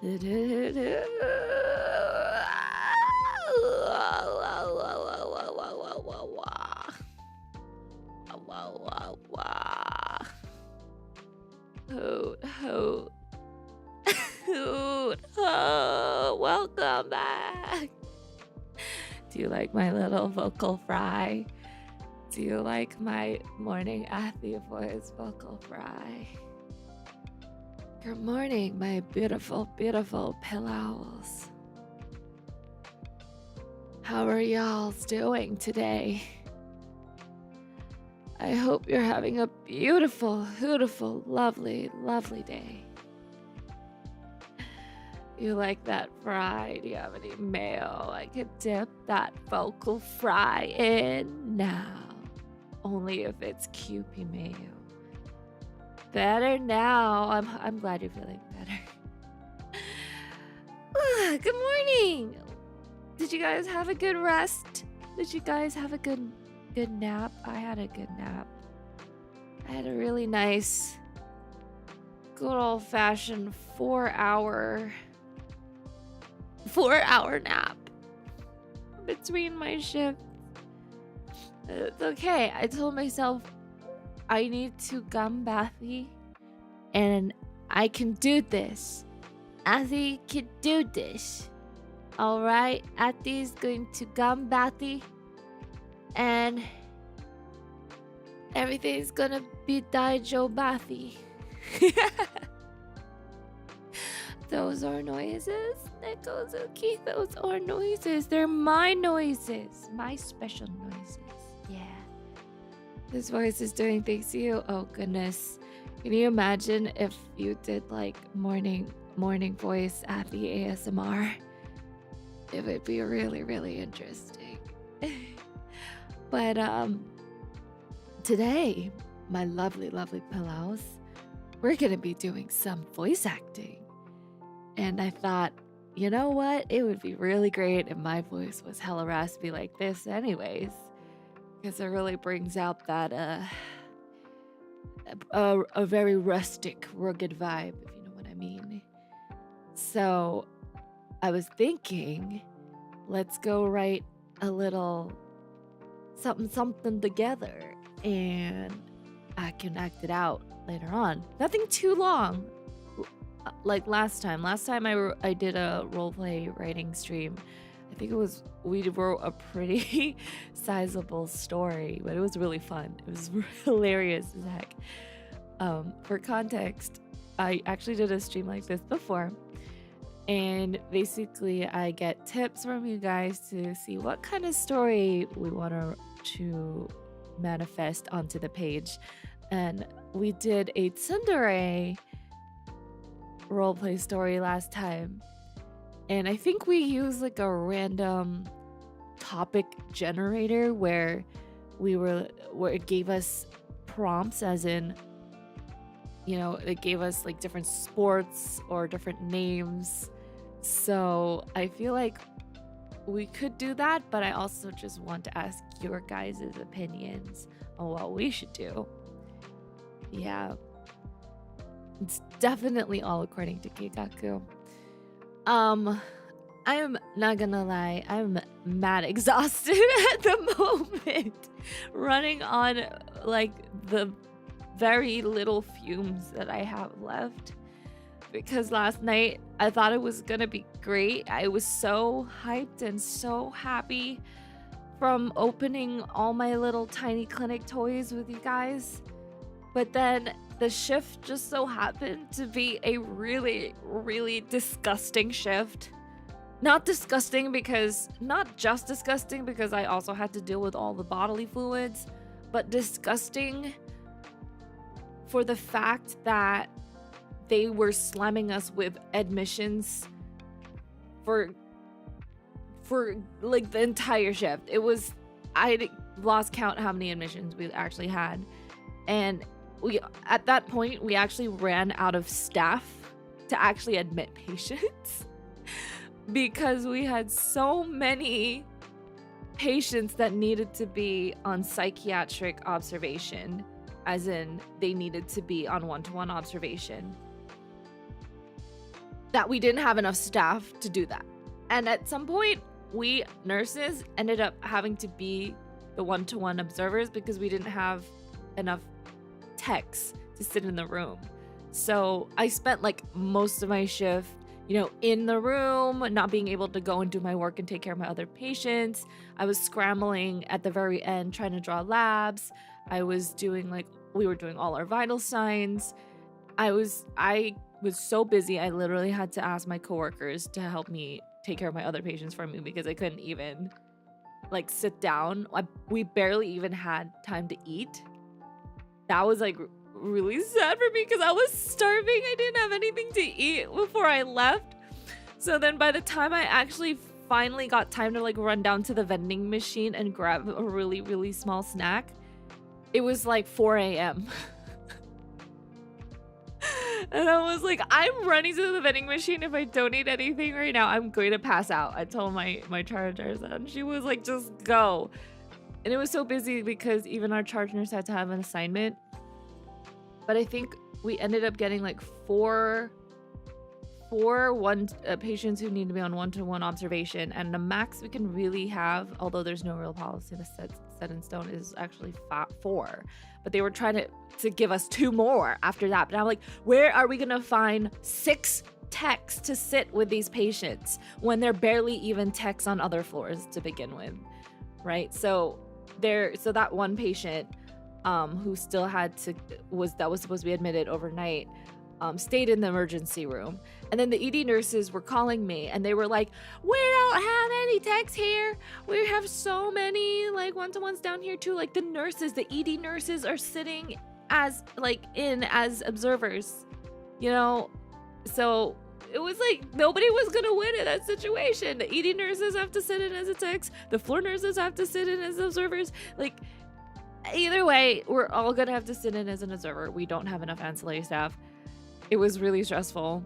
Hoot, hoot, hoot, ho, welcome back. Do you like my little vocal fry? Do you like my morning Athy voice vocal fry? Good morning, my beautiful, beautiful pillows. How are y'all doing today? I hope you're having a beautiful, beautiful, lovely, lovely day. You like that fry? Do you have any mayo I could dip that vocal fry in? Now. Only if it's Kewpie mayo. Better now. I'm glad you're feeling better. Good morning. Did you guys have a good rest? Did you guys have a good nap? I had a good nap. I had a really nice, good old-fashioned 4-hour nap between my shifts. It's okay. I told myself I need to come bathy and I can do this. Athy can do this. Alright, Athy's going to come bathy and everything's gonna be daijo bathy. Those are noises, Nekozuki. Those are noises. They're my noises. My special noises. Yeah. This voice is doing things to you. Oh, goodness. Can you imagine if you did, like, morning voice at the ASMR? It would be really, really interesting. But, today, my lovely, lovely pillows, we're going to be doing some voice acting. And I thought, you know what? It would be really great if my voice was hella raspy like this anyways. Because it really brings out that, a very rustic, rugged vibe, if you know what I mean. So, I was thinking, let's go write a little something together. And I can act it out later on. Nothing too long. Like last time I did a roleplay writing stream. I think we wrote a pretty sizable story, but it was really fun. It was hilarious as heck. For context, I actually did a stream like this before, and basically I get tips from you guys to see what kind of story we want to manifest onto the page. And we did a tsundere roleplay story last time, and I think we used like a random topic generator where it gave us prompts, as in, you know, it gave us like different sports or different names. So I feel like we could do that, but I also just want to ask your guys' opinions on what we should do. Yeah. It's definitely all according to Keikaku. I'm not gonna lie, I'm mad exhausted at the moment. Running on like the very little fumes that I have left. Because last night I thought it was gonna be great. I was so hyped and so happy from opening all my little tiny clinic toys with you guys. But then the shift just so happened to be a really, really disgusting shift. Not just disgusting because I also had to deal with all the bodily fluids, but disgusting for the fact that they were slamming us with admissions for like the entire shift. I lost count how many admissions we actually had. And at that point, we actually ran out of staff to actually admit patients because we had so many patients that needed to be on psychiatric observation, as in they needed to be on one-to-one observation. that we didn't have enough staff to do that. And at some point, we nurses ended up having to be the one-to-one observers because we didn't have enough techs to sit in the room. So I spent like most of my shift, in the room, not being able to go and do my work and take care of my other patients. I was scrambling at the very end trying to draw labs. I was doing we were doing all our vital signs. I was so busy. I literally had to ask my coworkers to help me take care of my other patients for me because I couldn't even sit down. We barely even had time to eat. That was really sad for me because I was starving. I didn't have anything to eat before I left. So then by the time I actually finally got time to run down to the vending machine and grab a really, really small snack, it was 4 a.m. And I was like, I'm running to the vending machine. If I don't eat anything right now, I'm going to pass out. I told my charge nurse that, and she was like, just go. And it was so busy because even our charge nurse had to have an assignment. But I think we ended up getting four patients who need to be on one-to-one observation, and the max we can really have, although there's no real policy that's set in stone, is actually 4. But they were trying to give us 2 more after that. But I'm like, where are we gonna find 6 techs to sit with these patients when they're barely even techs on other floors to begin with, right? So that one patient who still was supposed to be admitted overnight, stayed in the emergency room. And then the ED nurses were calling me and they were like, we don't have any techs here. We have so many one-to-ones down here too. The ED nurses are sitting as observers, So it was nobody was gonna win in that situation. The ED nurses have to sit in as a techs. The floor nurses have to sit in as observers. Either way, we're all gonna have to sit in as an observer. We don't have enough ancillary staff. It was really stressful.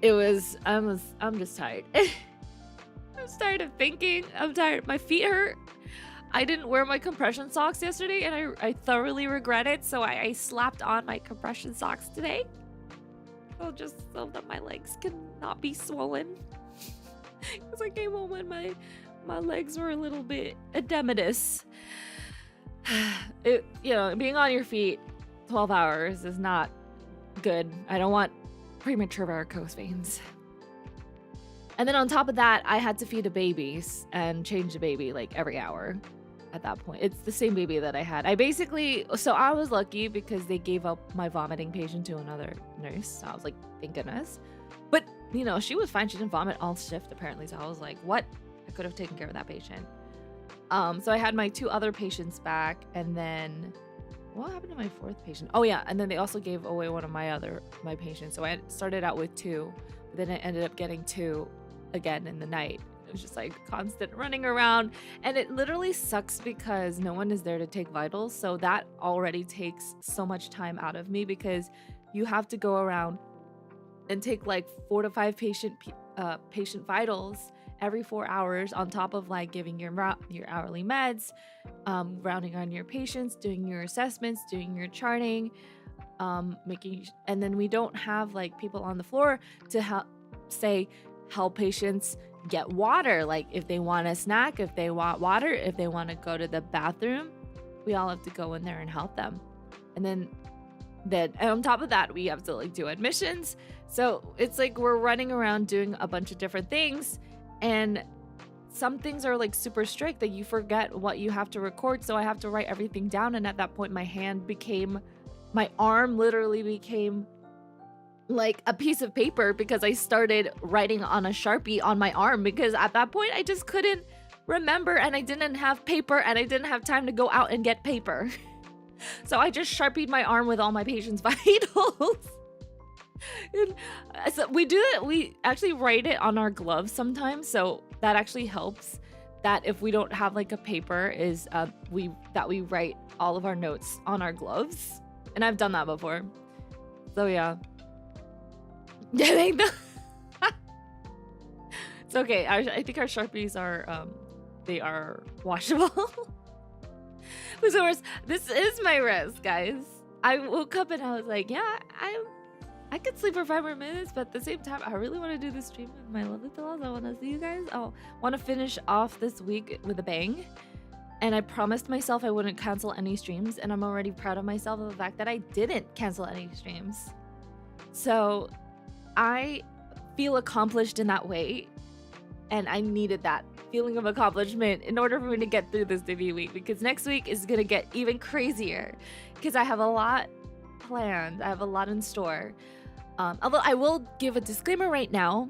I'm just tired. I'm tired of thinking. I'm tired. My feet hurt. I didn't wear my compression socks yesterday and I thoroughly regret it. So I slapped on my compression socks today. Just so that my legs cannot be swollen. Because I came home and my legs were a little bit edematous. Being on your feet 12 hours is not good. I don't want premature varicose veins. And then on top of that, I had to feed the babies and change the baby every hour at that point. It's the same baby that I had. So I was lucky because they gave up my vomiting patient to another nurse. So I was like, thank goodness. But, she was fine. She didn't vomit all shift apparently. So I was like, what? I could have taken care of that patient. So I had my 2 other patients back, and then what happened to my 4th patient? Oh yeah, and then they also gave away one of my patients. So I started out with 2, but then I ended up getting 2 again in the night. It was just constant running around, and it literally sucks because no one is there to take vitals. So that already takes so much time out of me because you have to go around and take 4 to 5 patient vitals every 4 hours on top of giving your hourly meds, rounding on your patients, doing your assessments, doing your charting, and then we don't have people on the floor to help patients get water. If they want a snack, if they want water, if they want to go to the bathroom, we all have to go in there and help them. And then on top of that, we have to do admissions. So it's we're running around doing a bunch of different things. And some things are super strict that you forget what you have to record. So I have to write everything down. And at that point, my arm literally became a piece of paper because I started writing on a Sharpie on my arm because at that point I just couldn't remember and I didn't have paper and I didn't have time to go out and get paper. So I just Sharpied my arm with all my patients' vitals. So we do it. We actually write it on our gloves sometimes, so that actually helps. That if we don't have a paper, is we write all of our notes on our gloves, and I've done that before. So yeah, it's okay. I think our Sharpies are they are washable. So this is my risk, guys. I woke up and I was like, yeah, I could sleep for 5 more minutes, but at the same time, I really want to do this stream with my lovely fellows. I want to see you guys. I want to finish off this week with a bang. And I promised myself I wouldn't cancel any streams, and I'm already proud of myself of the fact that I didn't cancel any streams. So I feel accomplished in that way, and I needed that feeling of accomplishment in order for me to get through this debut week, because next week is gonna get even crazier because I have a lot planned. I have a lot in store. Although I will give a disclaimer right now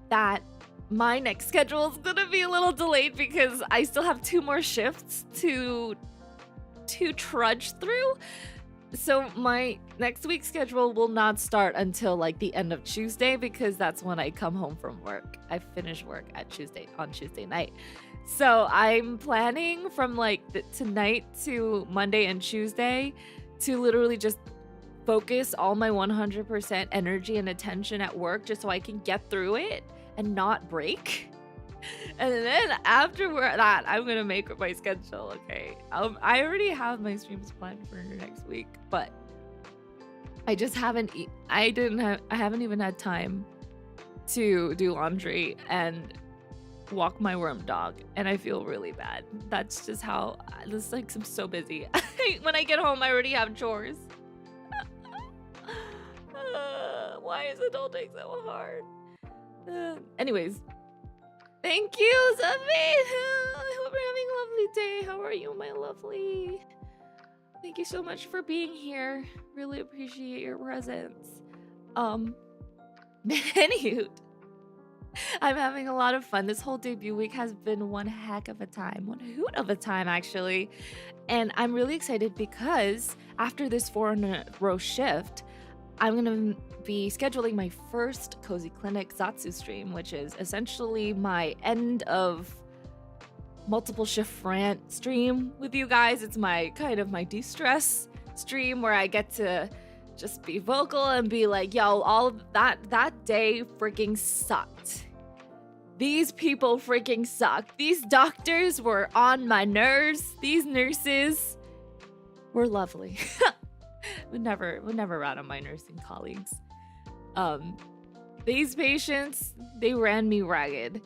that my next schedule is gonna be a little delayed because I still have 2 more shifts to trudge through. So my next week's schedule will not start until like the end of Tuesday, because that's when I come home from work. I finish work on Tuesday night. So I'm planning from like tonight to Monday and Tuesday to literally just focus all my 100% energy and attention at work just so I can get through it and not break. And then after that, I'm gonna make my schedule. Okay, I already have my streams planned for next week, but I just haven't. I haven't even had time to do laundry and walk my worm dog, and I feel really bad. That's just how. This like I'm so busy. When I get home, I already have chores. Why is adulting so hard? Anyways. Thank you, Zavi. I hope you're having a lovely day. How are you, my lovely? Thank you so much for being here. Really appreciate your presence. Anywho, I'm having a lot of fun. This whole debut week has been one heck of a time. One hoot of a time, actually. And I'm really excited because after this 4-in-a-row shift, I'm gonna be scheduling my first Cozy Clinic Zatsu stream, which is essentially my end of multiple shift rant stream with you guys. It's my kind of my de-stress stream where I get to just be vocal and be like, yo, all of that day freaking sucked. These people freaking sucked. These doctors were on my nerves. These nurses were lovely. would never rat on my nursing colleagues. These patients, they ran me ragged.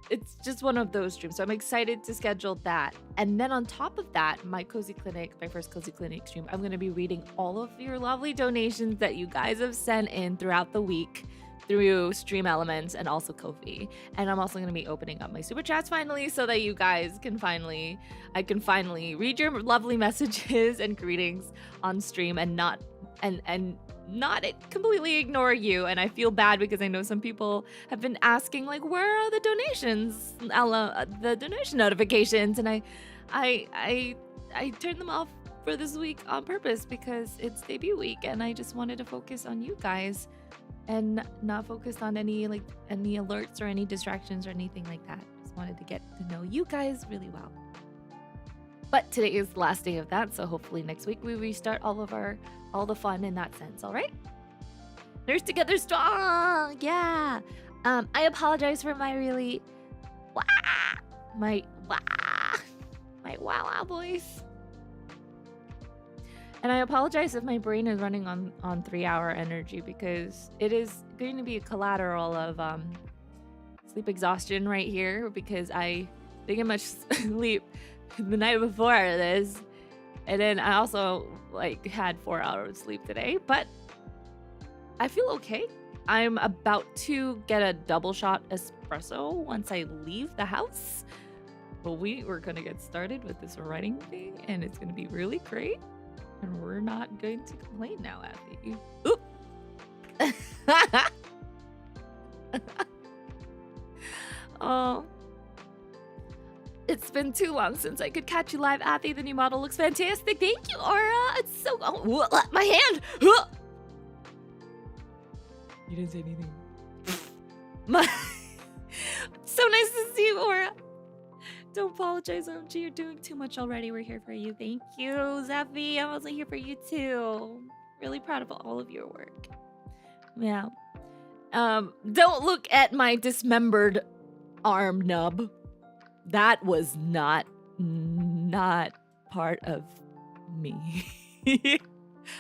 It's just one of those streams, so I'm excited to schedule that. And then on top of that, my first Cozy Clinic stream, I'm going to be reading all of your lovely donations that you guys have sent in throughout the week through Stream Elements and also Ko-fi. And I'm also going to be opening up my super chats finally, so that you guys can finally read your lovely messages and greetings on stream and not completely ignore you. And I feel bad because I know some people have been asking, like, where are the donations, the donation notifications? And I turned them off for this week on purpose because it's debut week, and I just wanted to focus on you guys and not focus on any alerts or any distractions or anything like that. Just wanted to get to know you guys really well. But today is the last day of that, so hopefully next week we restart all the fun in that sense, all right? Nurse together strong, yeah. I apologize for my really my wow voice. And I apologize if my brain is running on 3-hour energy, because it is going to be a collateral of sleep exhaustion right here, because I didn't get much sleep the night before this. And then I also had 4 hours sleep today, but I feel okay. I'm about to get a double shot espresso once I leave the house. But we're gonna get started with this writing thing, and it's gonna be really great. And we're not going to complain now, Abby. Oop. Oh. It's been too long since I could catch you live, Athy. The new model looks fantastic. Thank you, Aura. It's so... Oh, my hand. You didn't say anything. So nice to see you, Aura. Don't apologize, OMG. You're doing too much already. We're here for you. Thank you, Zeffy. I'm also here for you, too. Really proud of all of your work. Yeah. Don't look at my dismembered arm nub. That was not part of me.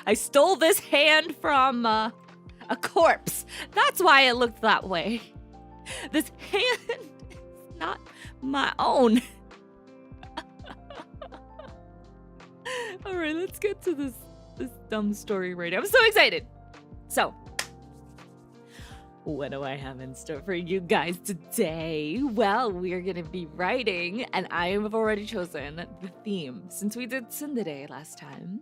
I stole this hand from A corpse. That's why it looked that way. This hand is not my own. All right, let's get to this dumb story right now. I'm so excited. So, what do I have in store for you guys today? Well, we're going to be writing, and I have already chosen the theme. Since we did tsundere last time,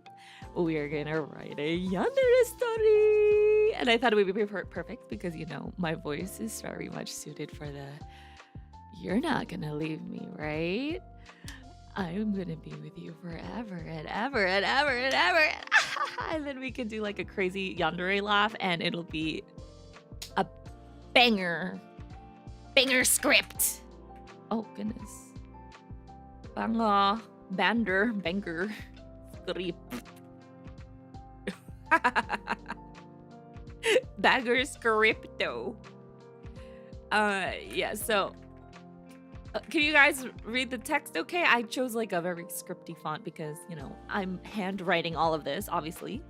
we are going to write a yandere story. And I thought it would be perfect because, you know, my voice is very much suited for the "you're not going to leave me, right? I'm going to be with you forever and ever and ever and ever." And then we can do like a crazy yandere laugh, and it'll be a banger script. Oh goodness. Banger script. Banger scripto. Yeah, so can you guys read the text okay? I chose like a very scripty font because, you know, I'm handwriting all of this, obviously.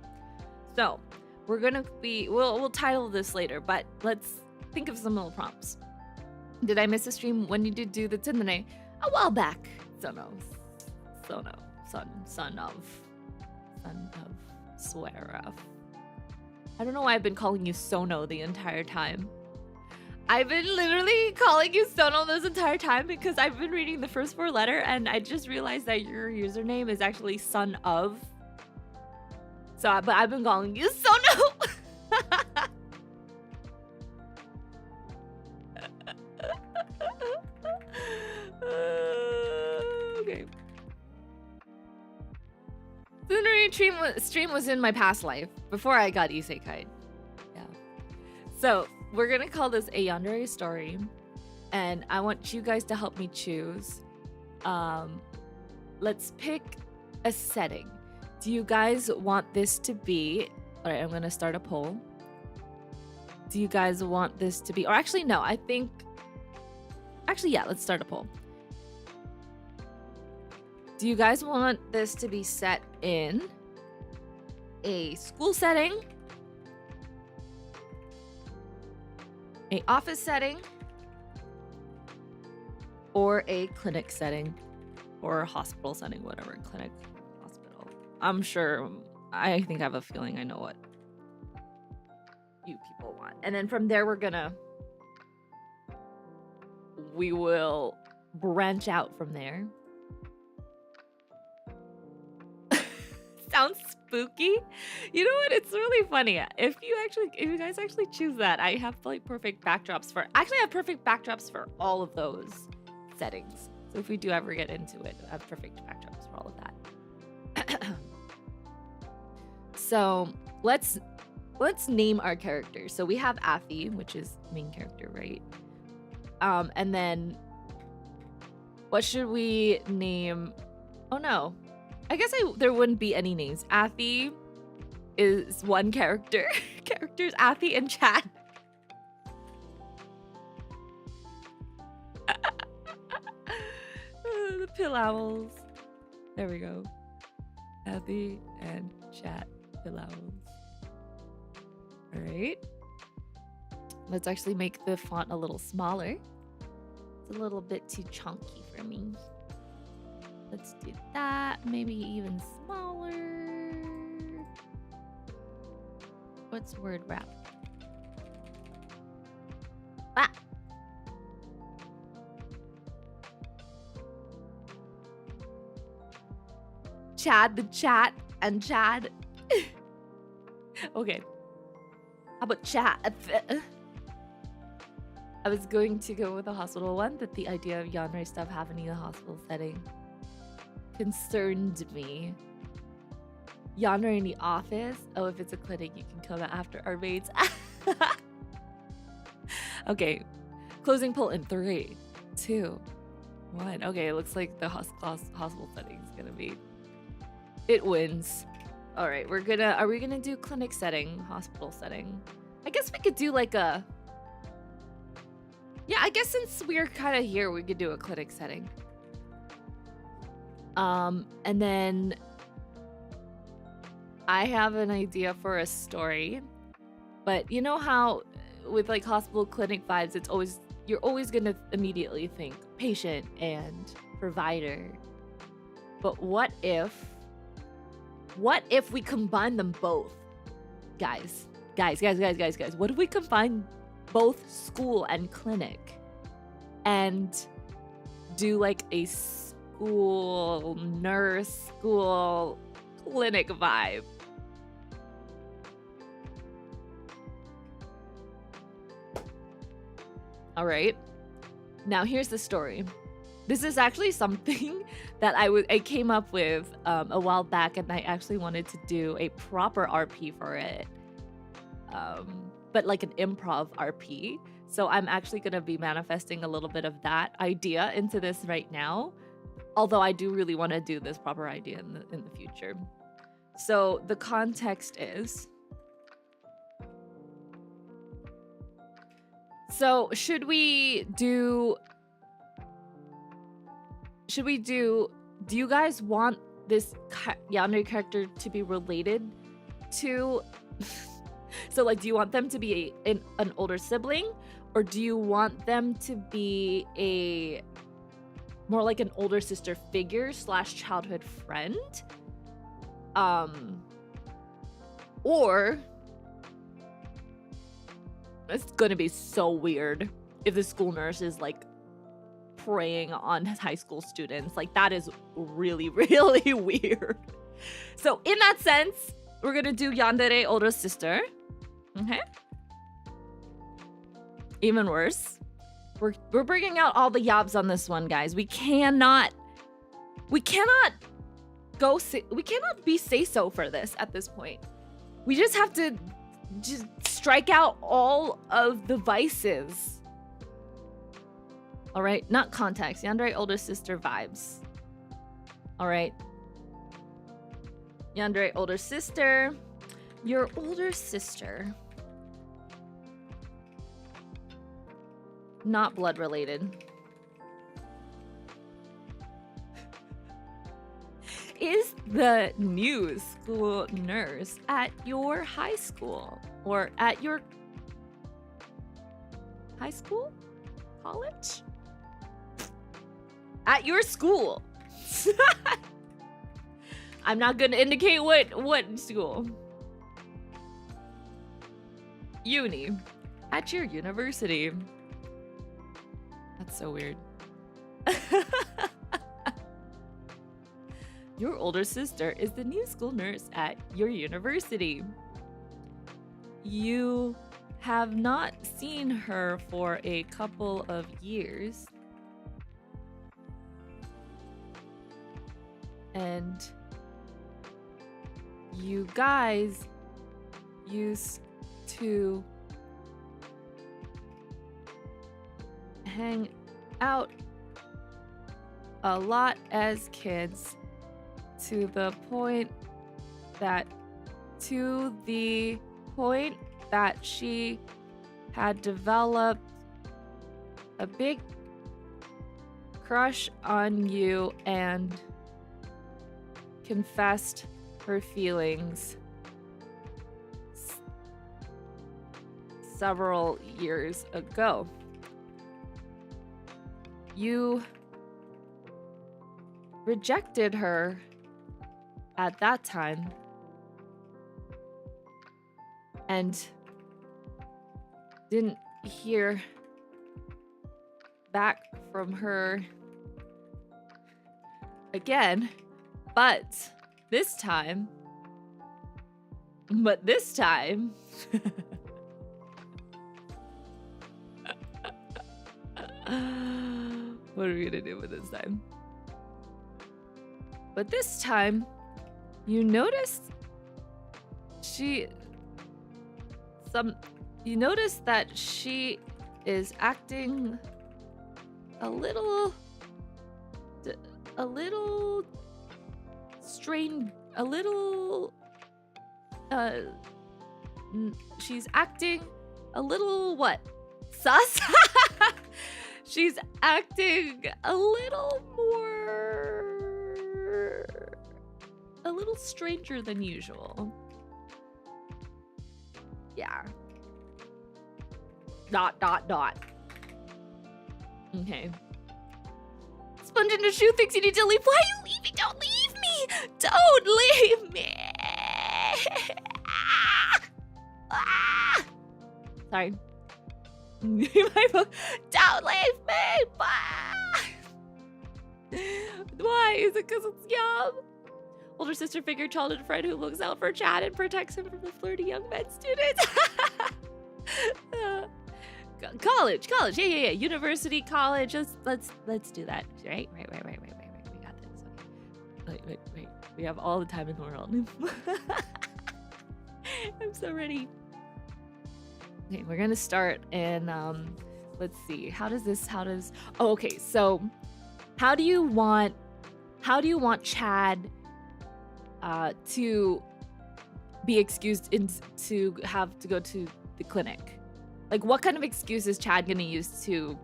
So we're gonna be, we'll title this later, but let's think of some little prompts. Did I miss a stream when you did do the tsundere? A while back. Son of, swear of. I don't know why I've been calling you Sono the entire time. I've been literally calling you Sono this entire time because I've been reading the first 4 letters and I just realized that your username is actually son of. So, but I've been calling you Sono. Okay. Tsundere stream was in my past life before I got isekai. Yeah. So we're gonna call this a yandere story, and I want you guys to help me choose. Let's pick a setting. Do you guys want this to be? All right, I'm gonna start a poll. Do you guys want this to be? Or actually, no. I think. Actually, yeah. Let's start a poll. Do you guys want this to be set in a school setting, a office setting, or a clinic setting, or a hospital setting, whatever, clinic, hospital? I'm sure, I think I have a feeling I know what you people want. And then from there, we will branch out from there. Sounds spooky. You know what? It's really funny. If you guys actually choose that, I have like perfect backdrops for. Actually, I have perfect backdrops for all of those settings. So if we do ever get into it, I have perfect backdrops for all of that. So let's name our characters. So we have Afi, which is main character, right? And then what should we name? Oh no. I guess there wouldn't be any names. Athi is one character. Characters Athi and Chad. The pill owls. There we go. Athi and Chad pill owls. All right. Let's actually make the font a little smaller. It's a little bit too chunky for me. Let's do that. Maybe even smaller. What's word wrap? Ah. Chad the chat and Chad. Okay. How about chat? I was going to go with a hospital one, but the idea of yandere stuff happening in a hospital setting concerned me. Yandere in the office. Oh, if it's a clinic, you can come after our mates. Okay. Closing poll in 3, 2, 1. Okay, it looks like the hospital setting is gonna be. It wins. All right, are we gonna do clinic setting, hospital setting? I guess we could do like a. Yeah, I guess since we're kind of here, we could do a clinic setting. And then I have an idea for a story. But you know how with like hospital clinic vibes, it's always, you're always gonna immediately think patient and provider. But what if we combine them both? Guys. What if we combine both school and clinic and do like a school nurse, school clinic vibe? All right. Now here's the story. This is actually something that I came up with a while back, and I actually wanted to do a proper RP for it. But like an improv RP. So I'm actually going to be manifesting a little bit of that idea into this right now. Although I do really want to do this proper idea in the future. So the context is, so do you guys want this yandere character to be related to so like, do you want them to be an older sibling, or do you want them to be a more like an older sister figure / childhood friend? Or it's gonna be so weird if the school nurse is like preying on high school students. Like, that is really, really weird. So in that sense, we're gonna do yandere older sister. Okay. Even worse. We're bringing out all the yabs on this one, guys. We cannot be say-so for this at this point. We just have to just strike out all of the vices. All right, not context. Yandere older sister vibes. All right. Yandere older sister. Your older sister. Not blood related. Is the new school nurse at your high school, or at your high school? College? At your school. I'm not gonna indicate what school. Uni. At your university. That's so weird. Your older sister is the new school nurse at your university. You have not seen her for a couple of years. And you guys used to hang out a lot as kids, to the point that she had developed a big crush on you and confessed her feelings several years ago. You rejected her at that time and didn't hear back from her again, but this time what are we gonna do with this time? But this time, you noticed that she is acting a little strange, she's acting a little what? Sus? She's acting a little stranger than usual. Yeah. Dot, dot, dot. Okay. Sponge in the shoe thinks you need to leave. Why are you leaving? Don't leave me! Don't leave me! Ah! Sorry. Don't leave me! Why? Is it because it's yum? Older sister figure, childhood friend who looks out for Chad and protects him from the flirty young men students. College, yeah. University, college. Let's do that. Right. We got this. Okay. Wait. We have all the time in the world. I'm so ready. Okay, we're gonna start and let's see. Oh, okay. So, how do you want Chad to be excused to have to go to the clinic? Like, what kind of excuse is Chad gonna use to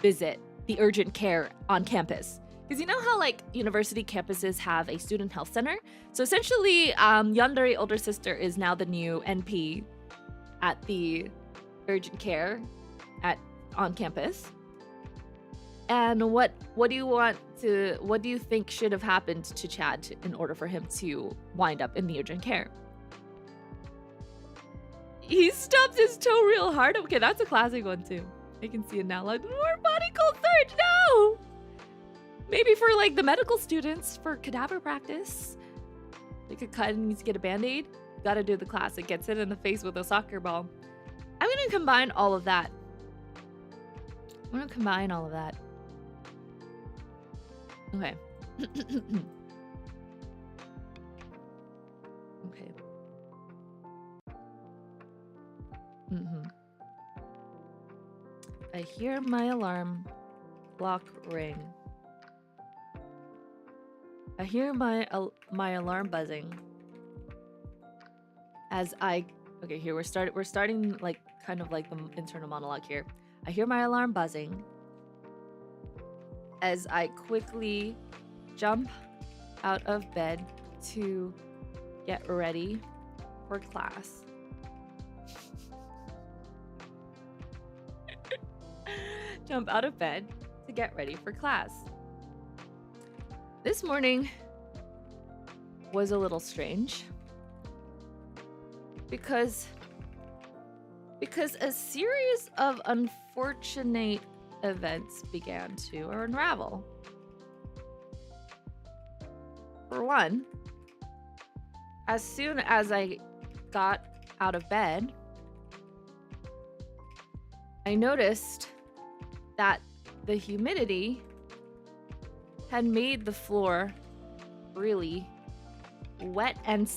visit the urgent care on campus? Because you know how, like, university campuses have a student health center? So essentially, Yandere older sister is now the new NP at the urgent care on campus. And what do you think should have happened to Chad in order for him to wind up in the urgent care? He stubbed his toe real hard. Okay, that's a classic one too. I can see it now. Like, more body cold surge, no! Maybe for like the medical students for cadaver practice. Like a cut and needs to get a band-aid. Gotta do the classic. Gets hit in the face with a soccer ball. I'm gonna combine all of that. Okay. Okay. I hear my alarm clock ring. I hear my alarm buzzing. Okay, here we're starting like kind of like the internal monologue here. I hear my alarm buzzing as I quickly jump out of bed to get ready for class. Jump out of bed to get ready for class. This morning was a little strange because a series of unfortunate events began to unravel. For one, as soon as I got out of bed, I noticed that the humidity had made the floor really wet and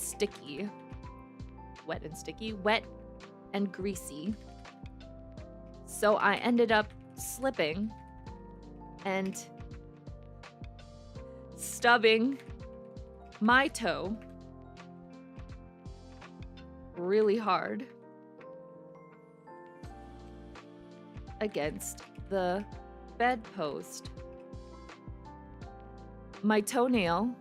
greasy. So I ended up slipping and stubbing my toe really hard against the bedpost. My toenail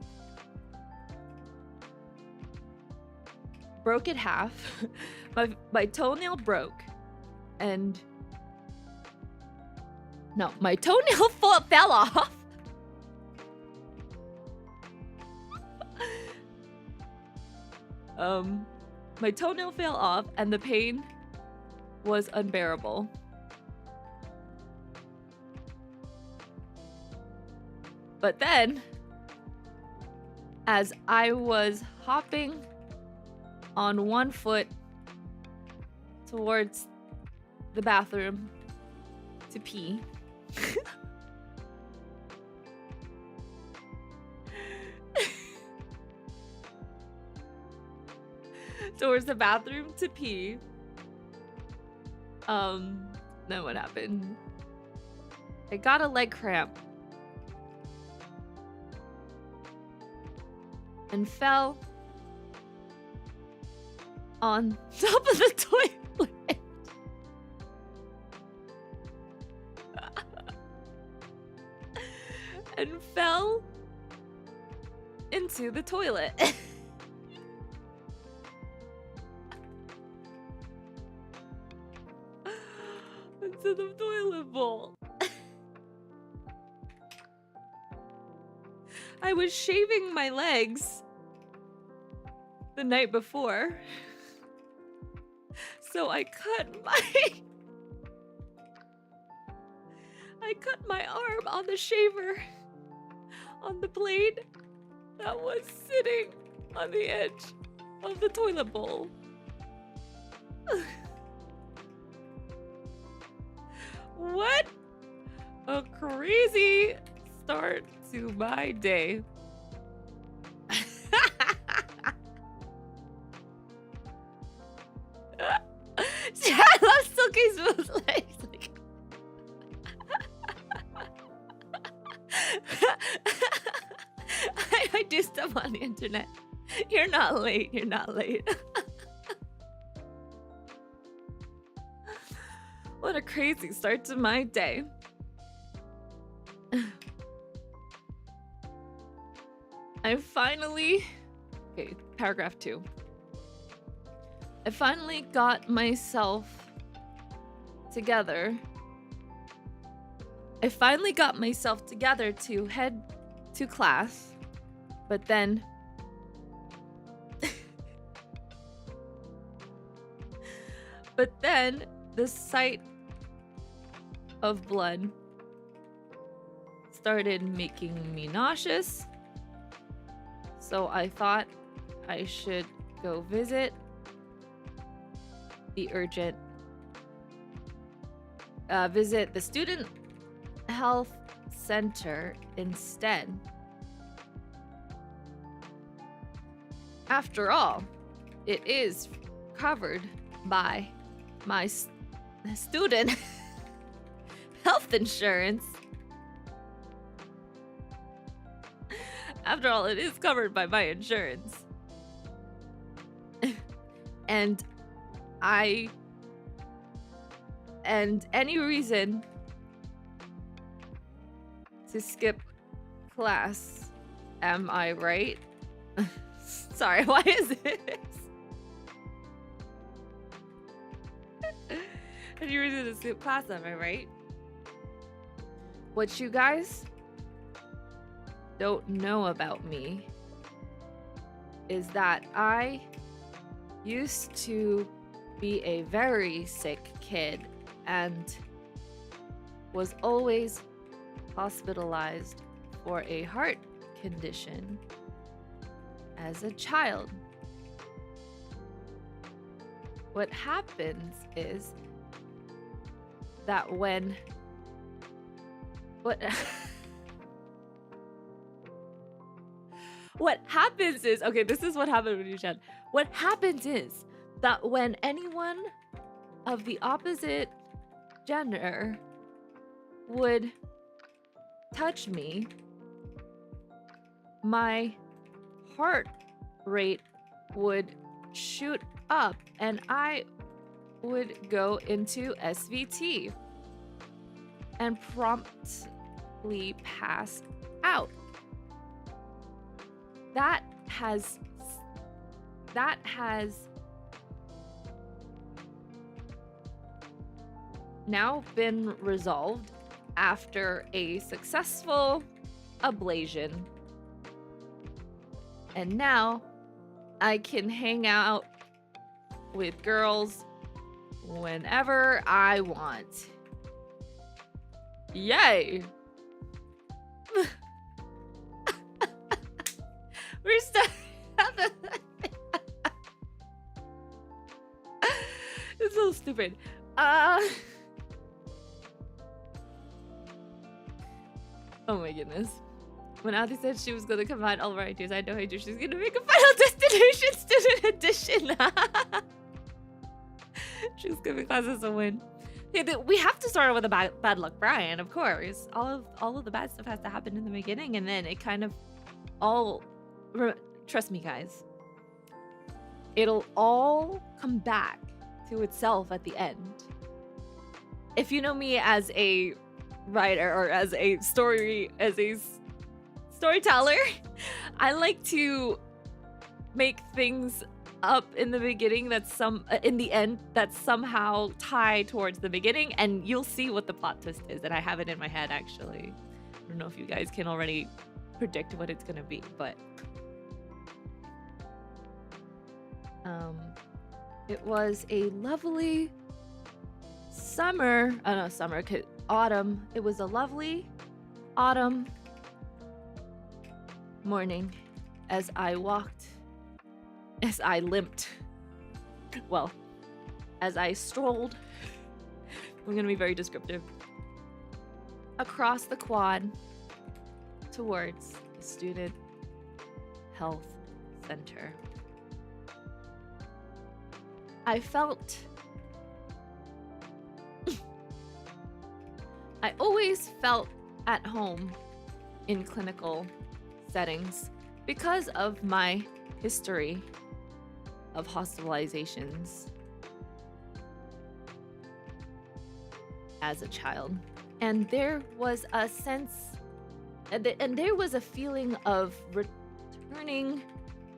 broke in half. My toenail broke, and no, my toenail fell off. My toenail fell off, and the pain was unbearable. But then, as I was hopping on one foot towards the bathroom to pee, then what happened? I got a leg cramp and fell on top of the toilet. And fell into the toilet. into the toilet bowl. I was shaving my legs the night before, so I cut my arm on the shaver, on the blade that was sitting on the edge of the toilet bowl. What a crazy start to my day. I love silky smooth legs. I do stuff on the internet. You're not late. You're not late. What a crazy start to my day. I finally... Okay, paragraph 2. I finally got myself together. I finally got myself together to head to class, but then... but then the sight of blood started making me nauseous. So I thought I should go visit the visit the student health center instead. After all, it is covered by my student health insurance. After all, it is covered by my insurance. And any reason to skip class, am I right? Sorry, why is this? Any reason to skip class, am I right? What you guys don't know about me is that I used to be a very sick kid and was always hospitalized for a heart condition as a child. What happens is that when what happens is, okay, this is what happened when you shed. What happens is that when anyone of the opposite gender would touch me, my heart rate would shoot up and I would go into SVT and promptly pass out. That has now been resolved after a successful ablation. And now I can hang out with girls whenever I want. Yay! We're stuck. It's so stupid. Oh my goodness. When Adi said she was gonna combine all of our ideas, I know I do. She's gonna make a Final Destination Student Edition. She's giving classes a win. Yeah, we have to start with a bad luck Brian, of course. All of the bad stuff has to happen in the beginning, and then it kind of all. Trust me, guys. It'll all come back to itself at the end. If you know me as a writer or as a storyteller, I like to make things up in the beginning that's in the end that's somehow tied towards the beginning, and you'll see what the plot twist is, and I have it in my head actually. I don't know if you guys can already predict what it's gonna be, but it was a lovely autumn. It was a lovely autumn morning as I strolled, I'm gonna be very descriptive, across the quad towards the student health center. I always felt at home in clinical settings because of my history of hospitalizations as a child. And there was a sense, and there was a feeling of returning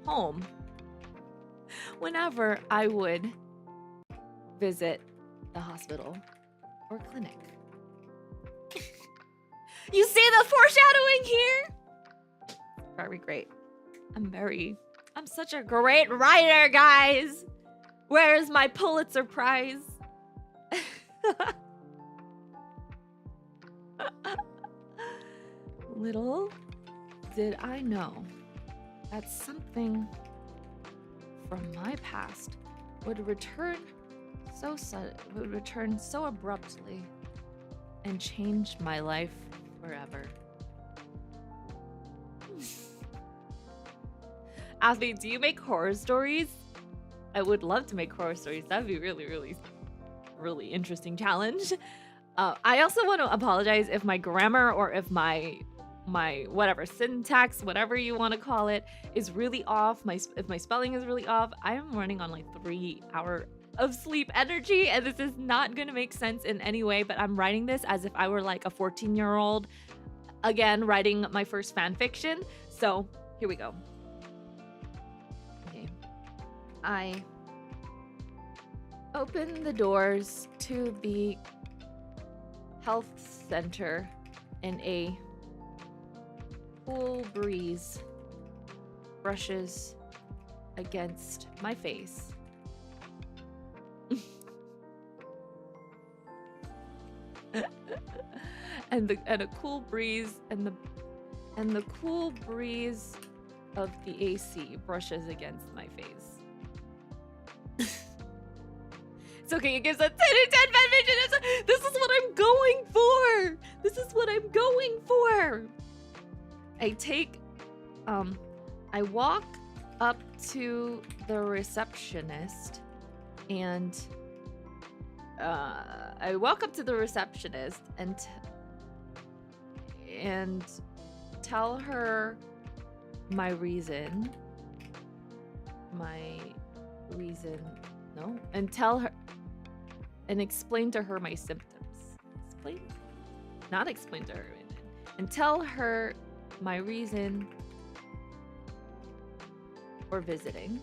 home whenever I would visit the hospital or clinic. You see the foreshadowing here? Very great. I'm such a great writer, guys. Where's my Pulitzer Prize? Little did I know that something from my past would return so abruptly and change my life forever. Ask me, do you make horror stories? I would love to make horror stories. That'd be really, really, really interesting challenge. I also want to apologize if my grammar or if my whatever syntax, whatever you want to call it, is really off. If my spelling is really off, I am running on like 3 hours of sleep energy, and this is not going to make sense in any way, but I'm writing this as if I were like a 14-year-old, again, writing my first fan fiction. So here we go. Okay. I open the doors to the health center and a cool breeze brushes against my face. and a cool breeze and the cool breeze of the AC brushes against my face. It's okay, it gives a 10 out of 10 fan fiction. This is what I'm going for. This is what I'm going for. I walk up to the receptionist and tell her my reason, and tell her and explain to her my symptoms. Explain to her, and tell her my reason for visiting.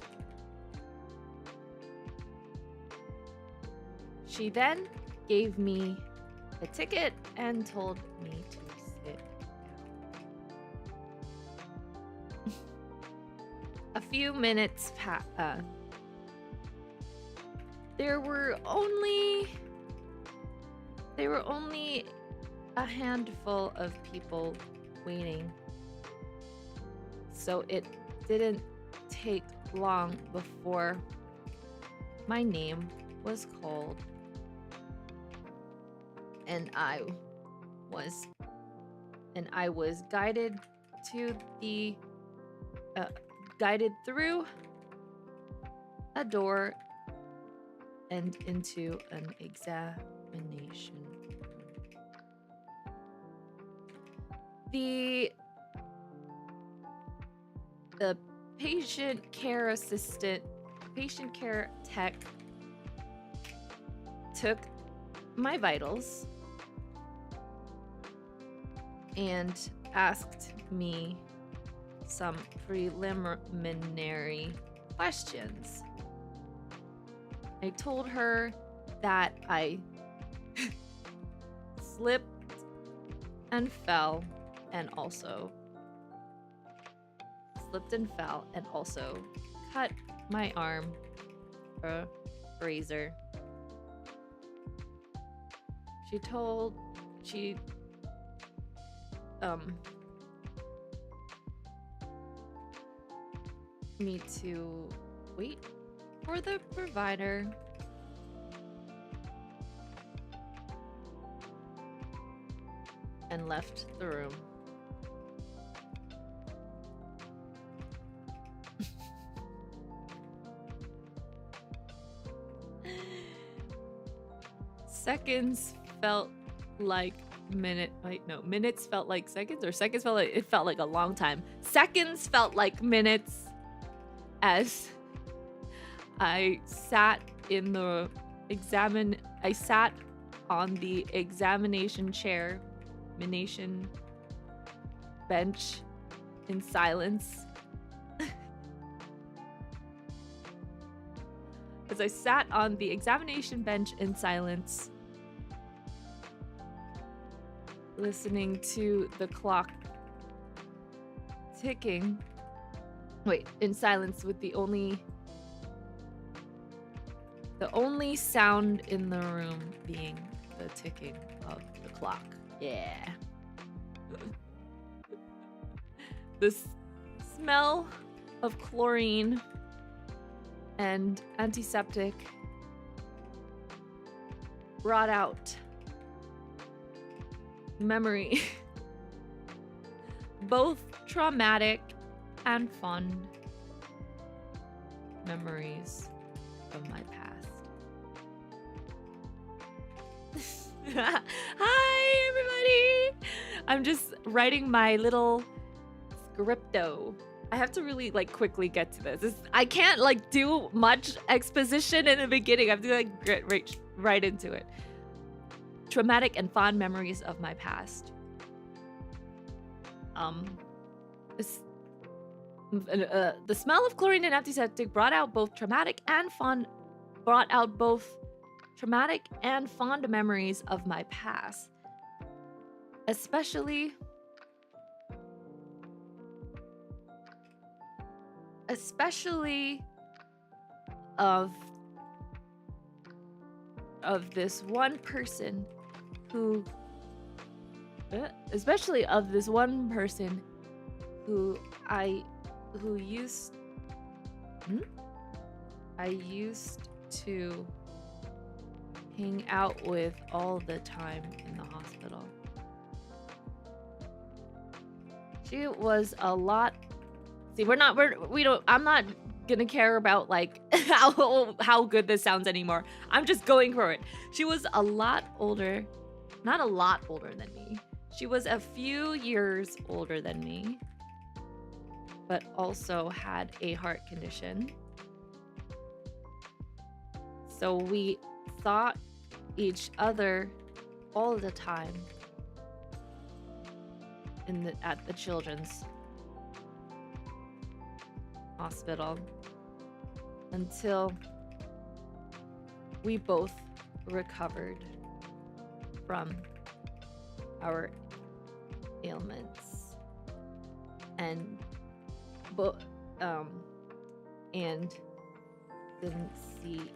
She then gave me a ticket and told me to sit down. A few minutes passed. There were only a handful of people waiting, so it didn't take long before my name was called, and I was guided through a door and into an examination. The patient care tech took my vitals and asked me some preliminary questions. I told her that I slipped and fell and also cut my arm with a razor. She me to wait for the provider and left the room. Seconds felt like minutes felt like seconds, or seconds felt like, it felt like a long time. Seconds felt like minutes as I sat on the examination bench in silence. As I sat on the examination bench in silence, listening to the clock ticking. In silence with the only sound in the room being the ticking of the clock. Yeah. The smell of chlorine and antiseptic brought out memory, both traumatic and fond memories of my past. Hi, everybody! I'm just writing my little scripto. I have to really quickly get to this. I can't do much exposition in the beginning. I have to get right into it. Traumatic and fond memories of my past. The smell of chlorine and antiseptic brought out both traumatic and fond memories of my past, especially of this one person who I used to hang out with all the time in the hospital. She was a lot. See, I'm not gonna care about how good this sounds anymore. I'm just going for it. She was a lot older, not a lot older than me. She was a few years older than me, but also had a heart condition. So we saw each other all the time at the children's hospital until we both recovered from our ailments and didn't see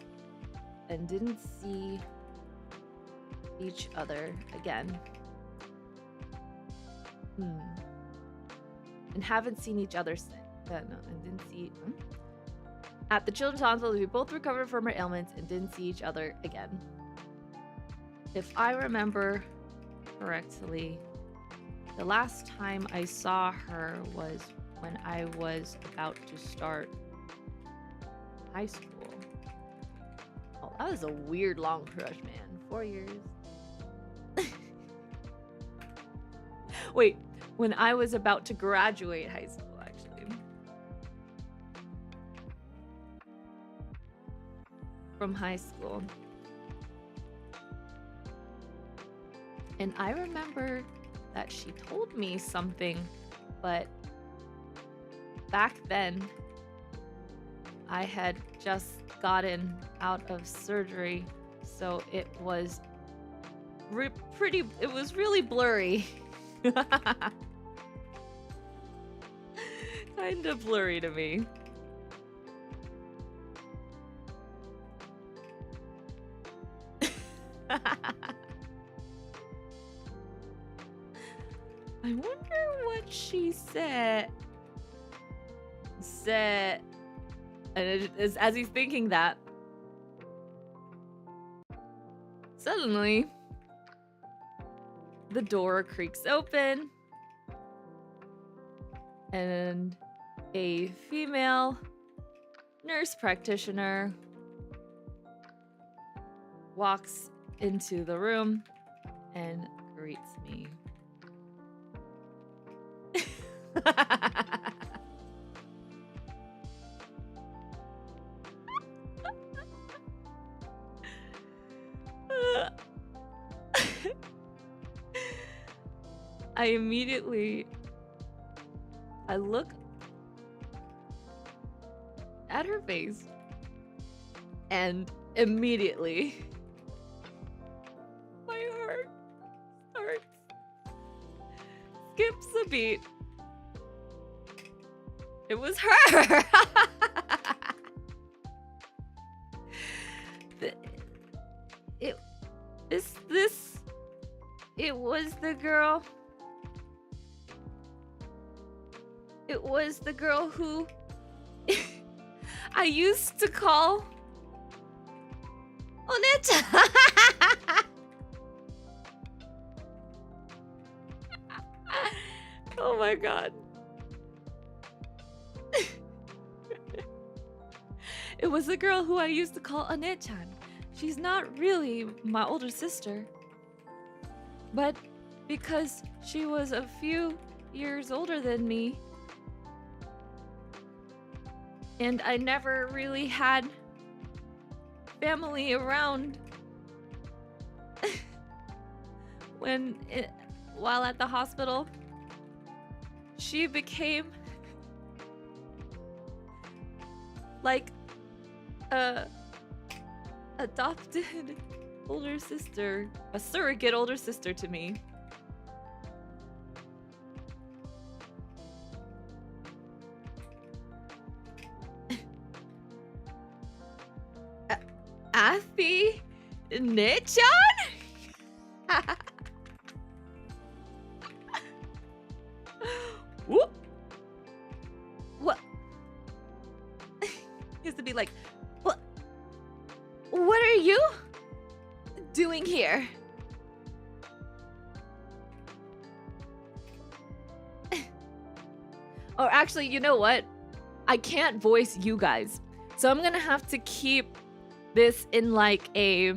each other again. And haven't seen each other since. At the children's hospital, we both recovered from our ailments and didn't see each other again. If I remember correctly, the last time I saw her was when I was about to start high school. Oh, that was a weird long crush, man. 4 years. Wait, when I was about to graduate high school, actually. From high school. And I remember that she told me something, but back then, I had just gotten out of surgery, so it was it was really blurry. Kind of blurry to me. I wonder what she said. And as he's thinking that, suddenly the door creaks open and a female nurse practitioner walks into the room and greets me. I look at her face and immediately my heart skips a beat. It was her. It was the girl. It was the girl who I used to call Oneta. Oh my god. It was the girl who I used to call Oneta. She's not really my older sister. But because she was a few years older than me, and I never really had family around while at the hospital, she became like a adopted older sister, a surrogate older sister to me. Afi Nechan? Whoop. What? He has to be like, what? What are you doing here? Or actually, you know what? I can't voice you guys. So I'm gonna have to keep this in like a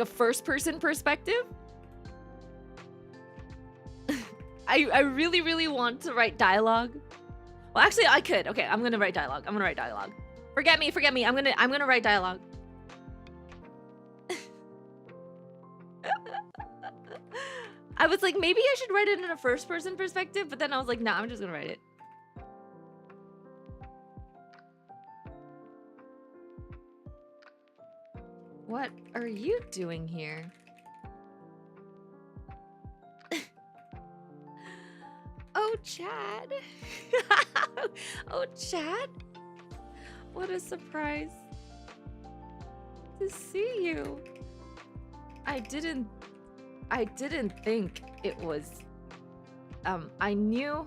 first person perspective. I really want to write dialogue. Well, actually I could. Okay, I'm gonna write dialogue. Forget me. I'm gonna write dialogue. I was like, maybe I should write it in a first person perspective, but then I was like, nah, I'm just gonna write it. What are you doing here? Oh, Chad. Oh, Chad. What a surprise to see you. I didn't think it was, I knew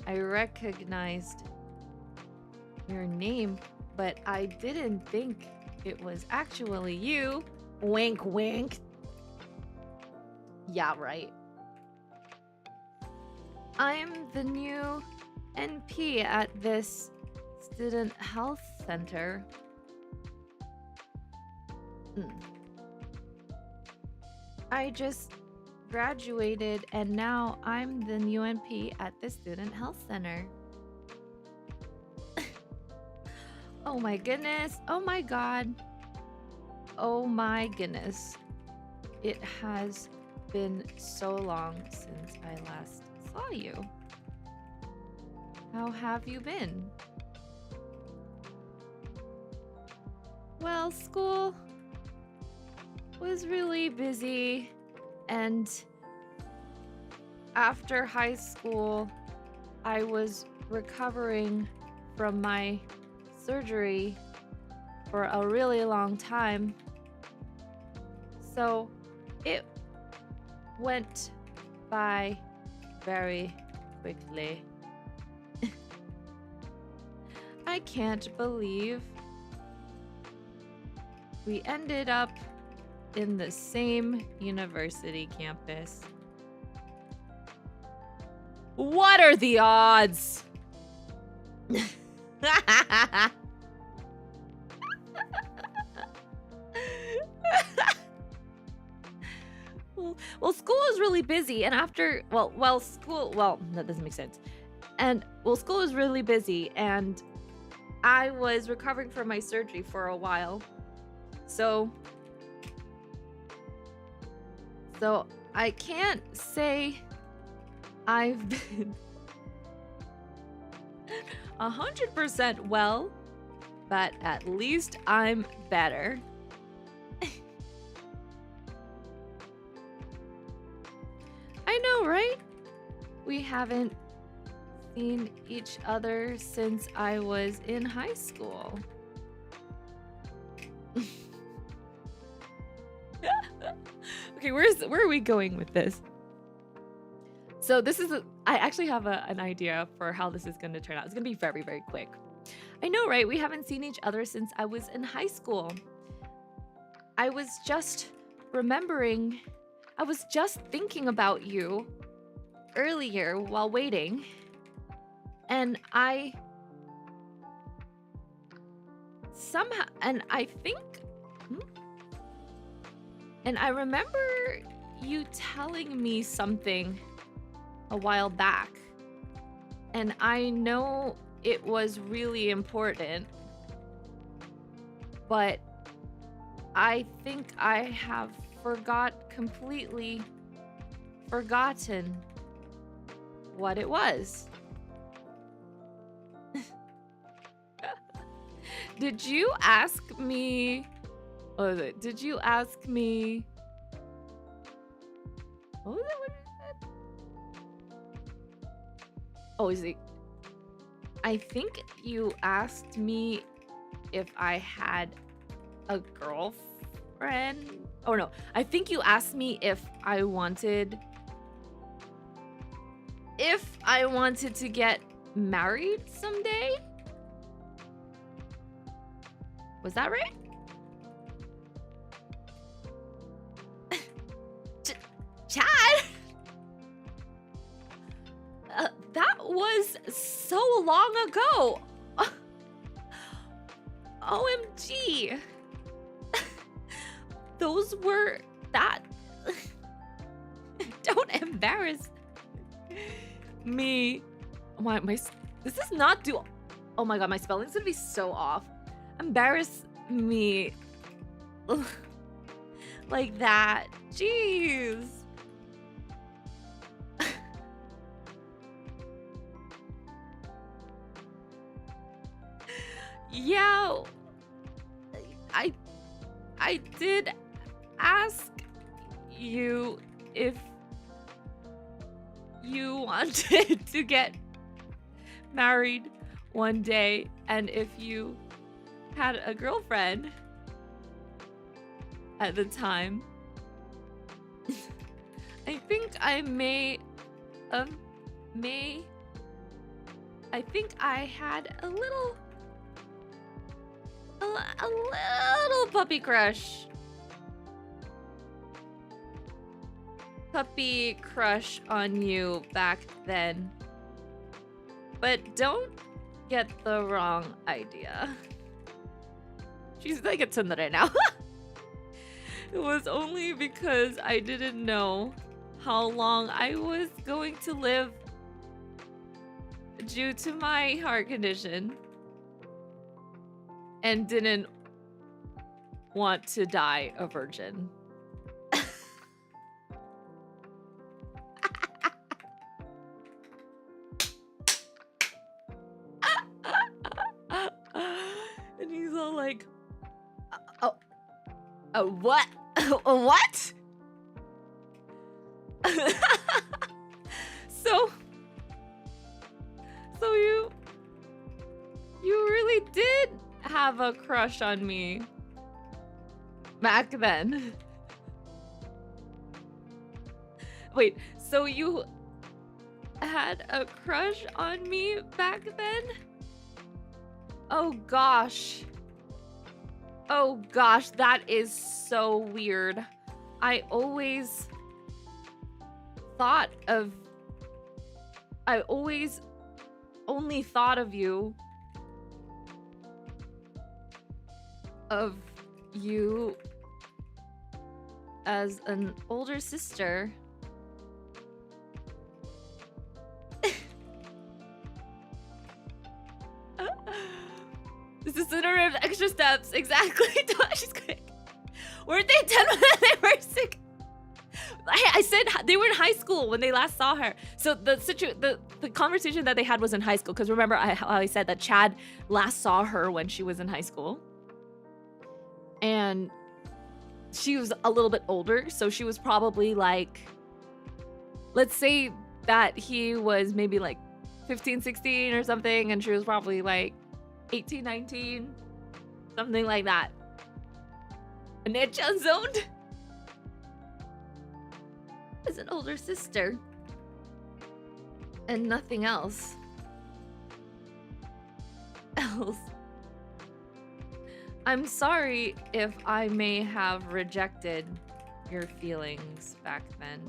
I recognized your name, but I didn't think it was actually you. Wink, wink. Yeah, right. I'm the new NP at this student health center. I just graduated and now I'm the new NP at the student health center. Oh my goodness. Oh my god. Oh my goodness. It has been so long since I last saw you. How have you been? Well, school was really busy, and after high school, I was recovering from my surgery for a really long time. So it went by very quickly. I can't believe we ended up in the same university campus. What are the odds? Well, school was really busy, and after, that doesn't make sense. School was really busy, and I was recovering from my surgery for a while. So I can't say I've been 100% well, but at least I'm better. I know, right? We haven't seen each other since I was in high school. Okay, where are we going with this? So I actually have an idea for how this is going to turn out. It's going to be very, very quick. I know, right? We haven't seen each other since I was in high school. I was just thinking about you earlier while waiting. And I remember you telling me something a while back. And I know it was really important, but I think I have completely forgotten what it was. Did you ask me? What was it? Did you ask me? What was it? What you said? Oh, is it? I think you asked me if I had a girlfriend. Oh no, I think you asked me if I wanted to get married someday. Was that right? Chad? That was so long ago. OMG. Those were that. Don't embarrass me. This is not do. Oh my god, my spelling's gonna be so off. Embarrass me like that. Jeez. Yeah, I did ask you if you wanted to get married one day and if you had a girlfriend at the time. I think I had a little puppy crush. Puppy crush on you back then. But don't get the wrong idea. She's like a tsundere now. It was only because I didn't know how long I was going to live due to my heart condition and didn't want to die a virgin. What? What? So you really did have a crush on me back then. Wait, so you had a crush on me back then? Oh gosh. Oh gosh, that is so weird. I always only thought of you as an older sister. This is an order of extra steps. Exactly. She's quick. Weren't they 10 when they were 6? I said they were in high school when they last saw her. So the conversation that they had was in high school. Because remember how I said that Chad last saw her when she was in high school. And she was a little bit older. So she was probably like, let's say that he was maybe like 15, 16 or something. And she was probably like 18, 19, something like that. Necha zoned as an older sister and nothing else. I'm sorry if I may have rejected your feelings back then.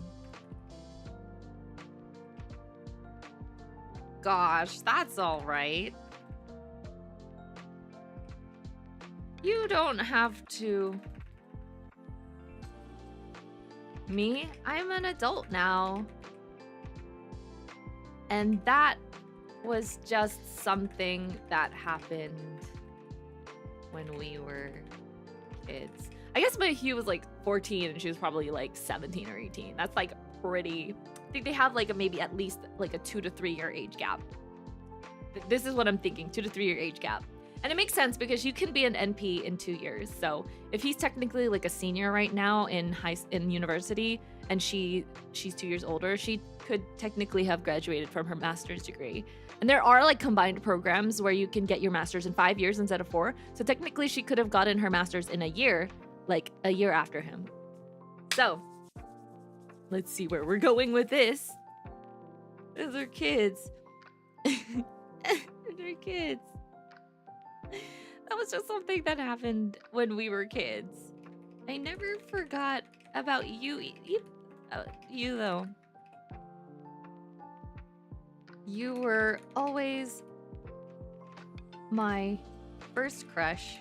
Gosh, that's all right. You don't have to. Me? I'm an adult now. And that was just something that happened when we were kids. I guess my Hugh was like 14 and she was probably like 17 or 18. That's like pretty. I think they have like maybe at least like a 2 to 3 year age gap. This is what I'm thinking, 2 to 3 year age gap. And it makes sense because you can be an NP in 2 years. So if he's technically like a senior right now in university and she's 2 years older, she could technically have graduated from her master's degree. And there are like combined programs where you can get your master's in 5 years instead of 4. So technically she could have gotten her master's in a year, like a year after him. So let's see where we're going with this. Those are kids. They're kids. That was just something that happened when we were kids. I never forgot about you. You though. You were always my first crush.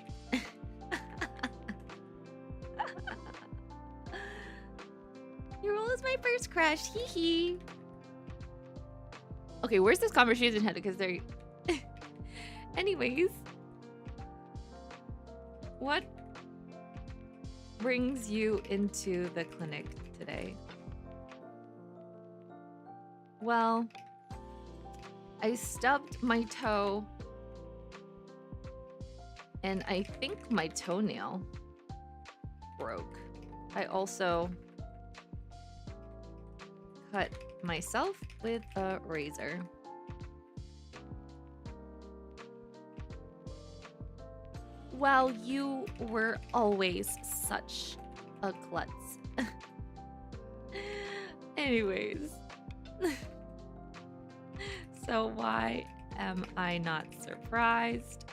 You were always my first crush. Hee hee. Okay, where's this conversation headed? Because they're... Anyways. What brings you into the clinic today? Well, I stubbed my toe and I think my toenail broke. I also cut myself with a razor. Well, you were always such a klutz. Anyways. So why am I not surprised?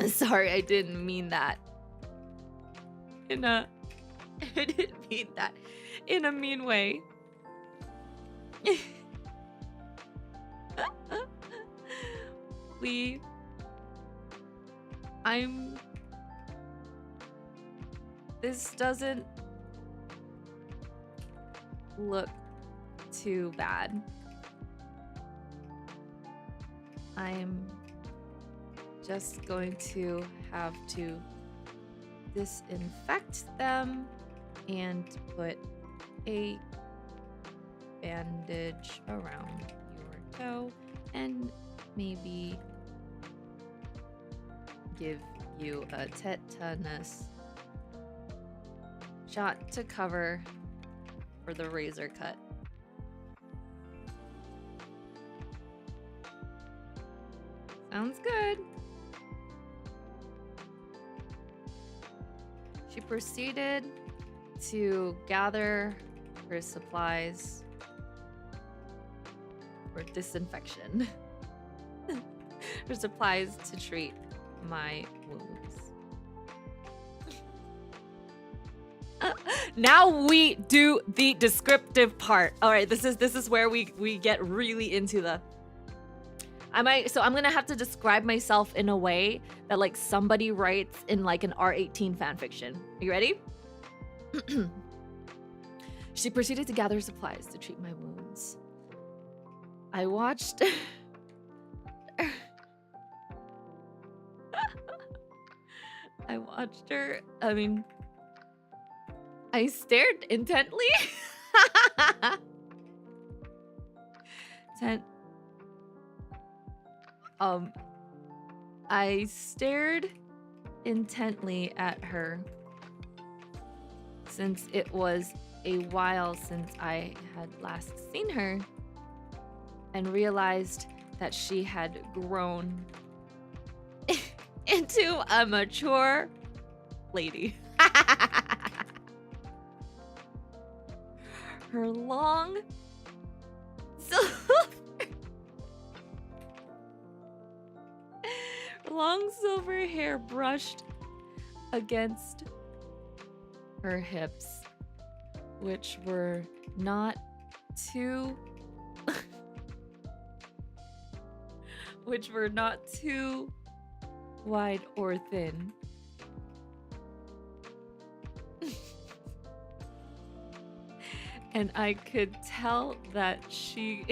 Sorry, I didn't mean that. I didn't mean that in a mean way. This doesn't look too bad. I'm just going to have to disinfect them and put a bandage around your toe and maybe give you a tetanus Shot to cover for the razor cut. Sounds good. She proceeded to gather her supplies for disinfection. Her supplies to treat my wounds. Now we do the descriptive part. All right, this is where we get really into the. I'm gonna have to describe myself in a way that like somebody writes in like an R18 fanfiction. Are you ready? She proceeded to gather supplies to treat my wounds. I watched. I watched her. I mean, I stared intently. I stared intently at her since it was a while since I had last seen her and realized that she had grown into a mature lady. Her long silver hair brushed against her hips, which were not too wide or thin. And I could tell that she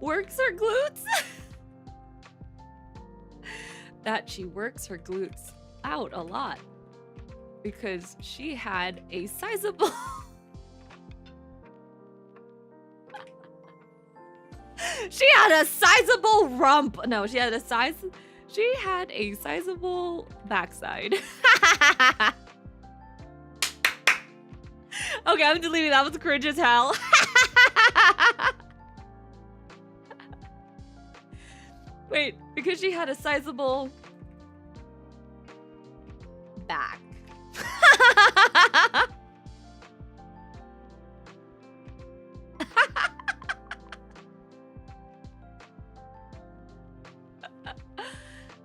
works her glutes. That she works her glutes out a lot because she had a sizable she had a sizable rump. No, she had a sizable backside. Okay, I'm deleting that. Was cringe as hell. Wait, because she had a sizable back.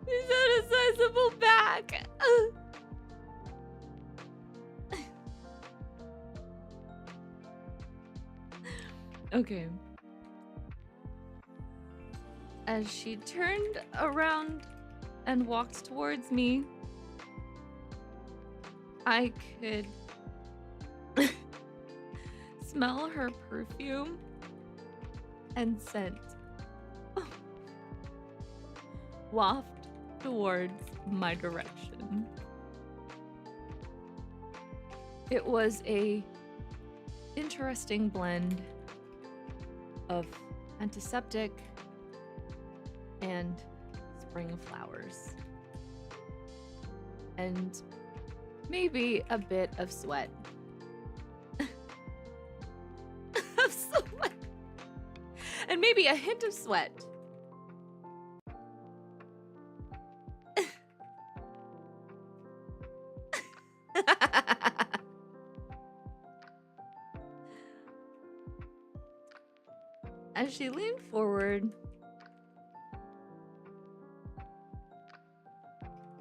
She had a sizable back. Okay. As she turned around and walked towards me, I could smell her perfume and scent waft towards my direction. It was a interesting blend of antiseptic and spring flowers. And maybe a bit of sweat. Of sweat. And maybe a hint of sweat. As she leaned forward,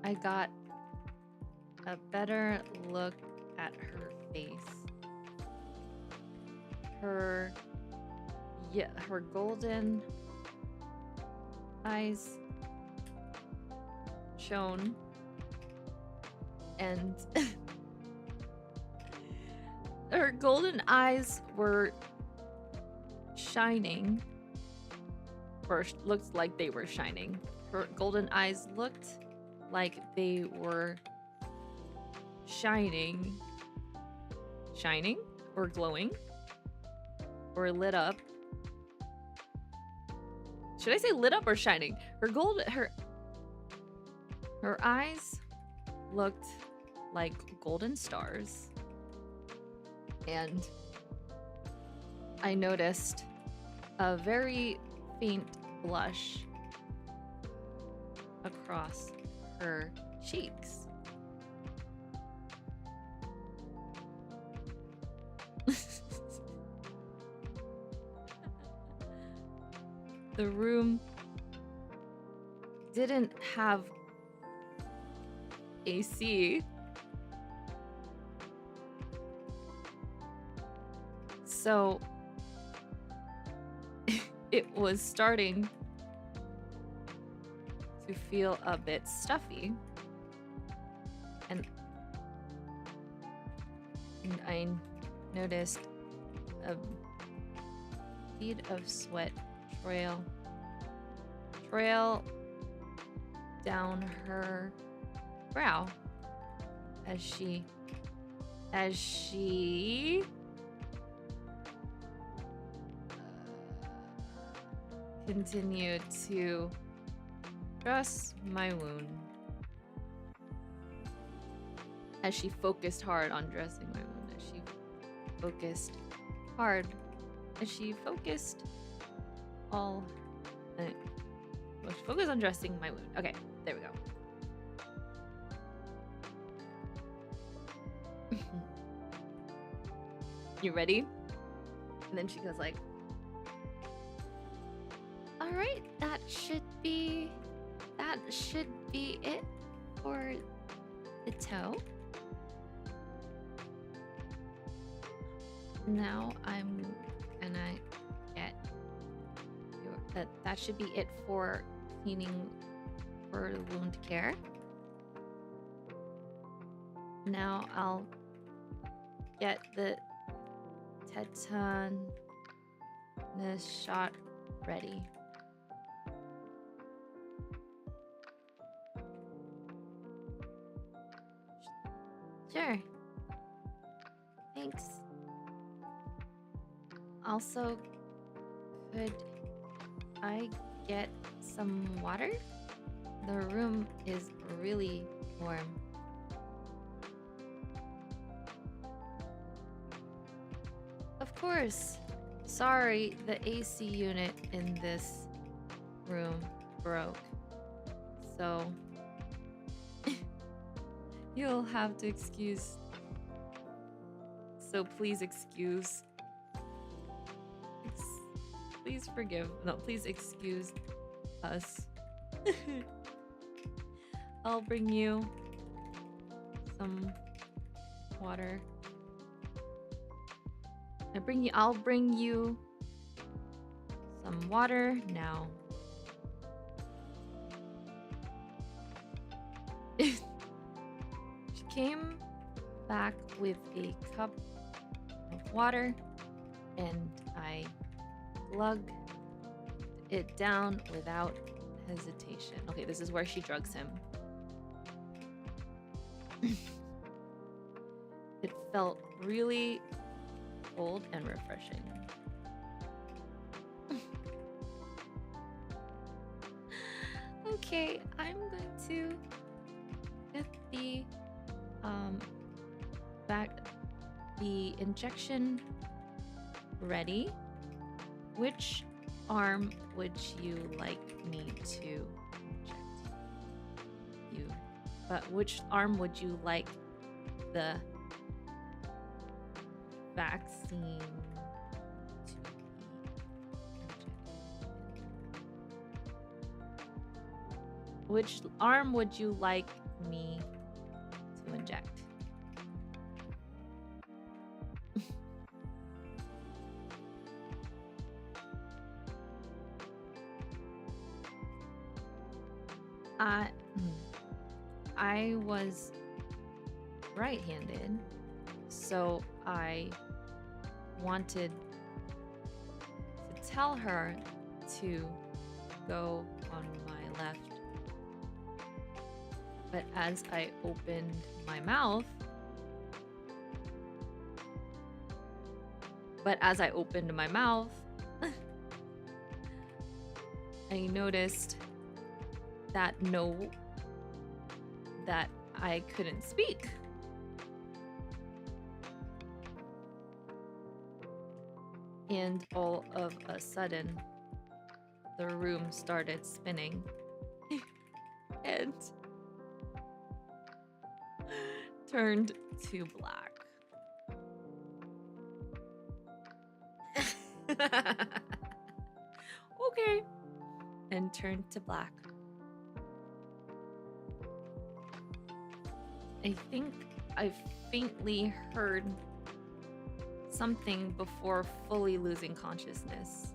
I got a better look at her face. Her golden eyes shone, and her golden eyes were shining, or looked like they were shining. Her golden eyes looked like they were shining or glowing or lit up. Should I say lit up or shining? Her eyes looked like golden stars. And I noticed a very faint blush across her cheeks. The room didn't have AC. So it was starting to feel a bit stuffy. And I noticed a bead of sweat trail down her brow as she continued to dress my wound. As she focused hard on dressing my wound, as she focused hard, as she focused all, focus on dressing my wound. Okay, there we go. You ready? And then she goes like, all right, that should be it for the toe. Now I'm gonna get that should be it for cleaning for wound care. Now I'll get the tetanus shot ready. Sure. Thanks. Also, could I get some water? The room is really warm. Of course. Sorry, the AC unit in this room broke. So you'll have to excuse. So please excuse. Please forgive. No, please excuse us. I'll bring you some water. I'll bring you some water now. She came back with a cup of water, and I glugged it down without hesitation. Okay, this is where she drugs him. It felt really cold and refreshing. Okay, I'm going to get the injection ready. Which arm would you like me to inject you? But which arm would you like the vaccine to be injected? Which arm would you like me to inject? I was right-handed, so I wanted to tell her to go on my left. But as I opened my mouth, I noticed that I couldn't speak. And all of a sudden, the room started spinning. And turned to black. Okay. And turned to black. I think I faintly heard something before fully losing consciousness.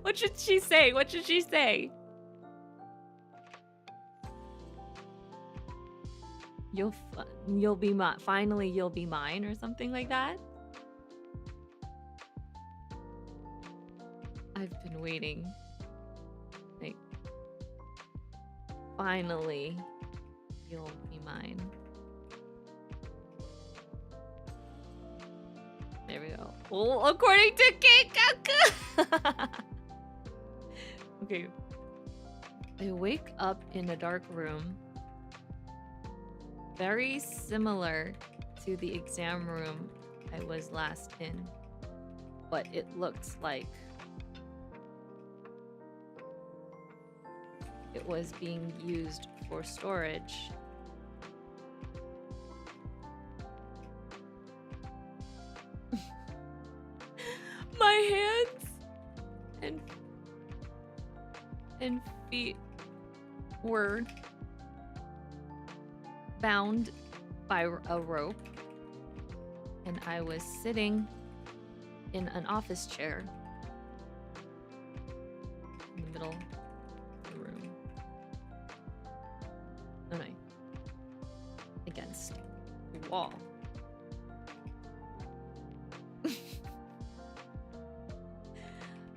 What should she say? What should she say? You'll be mine. Finally, you'll be mine, or something like that. I've been waiting. Like, finally, you'll be mine. There we go. Well, according to Keikaku. Okay. I wake up in a dark room, very similar to the exam room I was last in, but it looks like it was being used for storage. My hands and feet were bound by a rope, and I was sitting in an office chair in the middle of the room. Oh no, against the wall.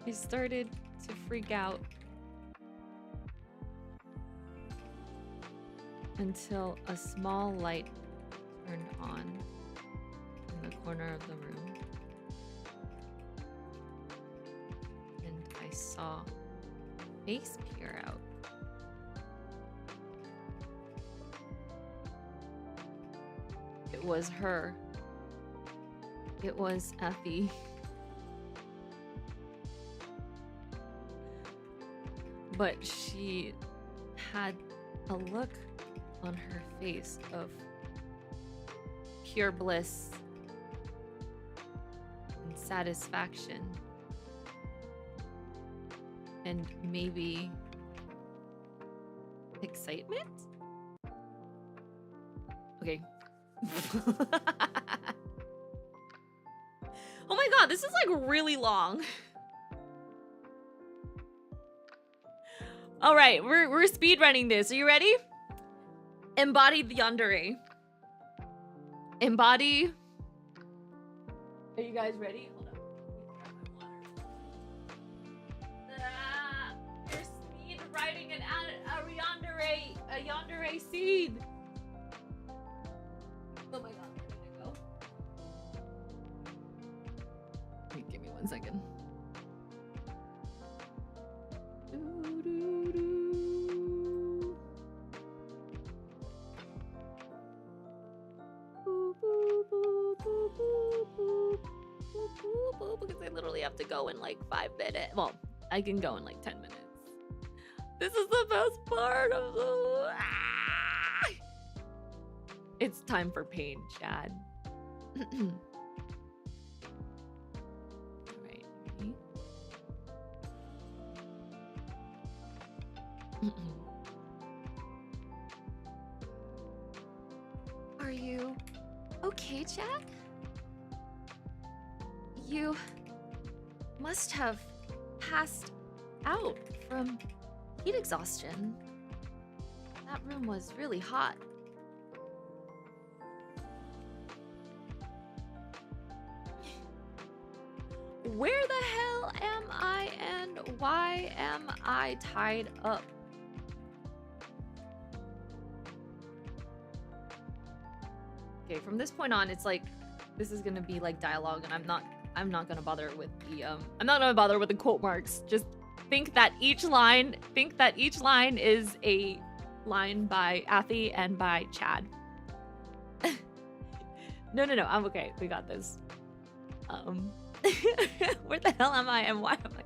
I started to freak out until a small light turned on in the corner of the room, and I saw a face peer out. It was her. It was Effie. But she had a look on her face of pure bliss and satisfaction, and maybe excitement? Okay. Oh my god, this is like really long. All right, we're speed running this. Are you ready? Embody the yandere. Embody. Are you guys ready? Hold on. You're speed writing a yandere seed. Oh my god, where did it go? Wait, give me 1 second. Because I literally have to go in like 5 minutes. Well, I can go in like 10 minutes. This is the best part of the... It's time for pain, Chad. Alright, ready? Are you okay, Chad? You must have passed out from heat exhaustion. That room was really hot. Where the hell am I, and why am I tied up? Okay, from this point on, it's like this is gonna be like dialogue, and I'm not gonna bother with the quote marks. Just think that each line is a line by Athy and by Chad. No, I'm okay. We got this. Where the hell am I and why am I?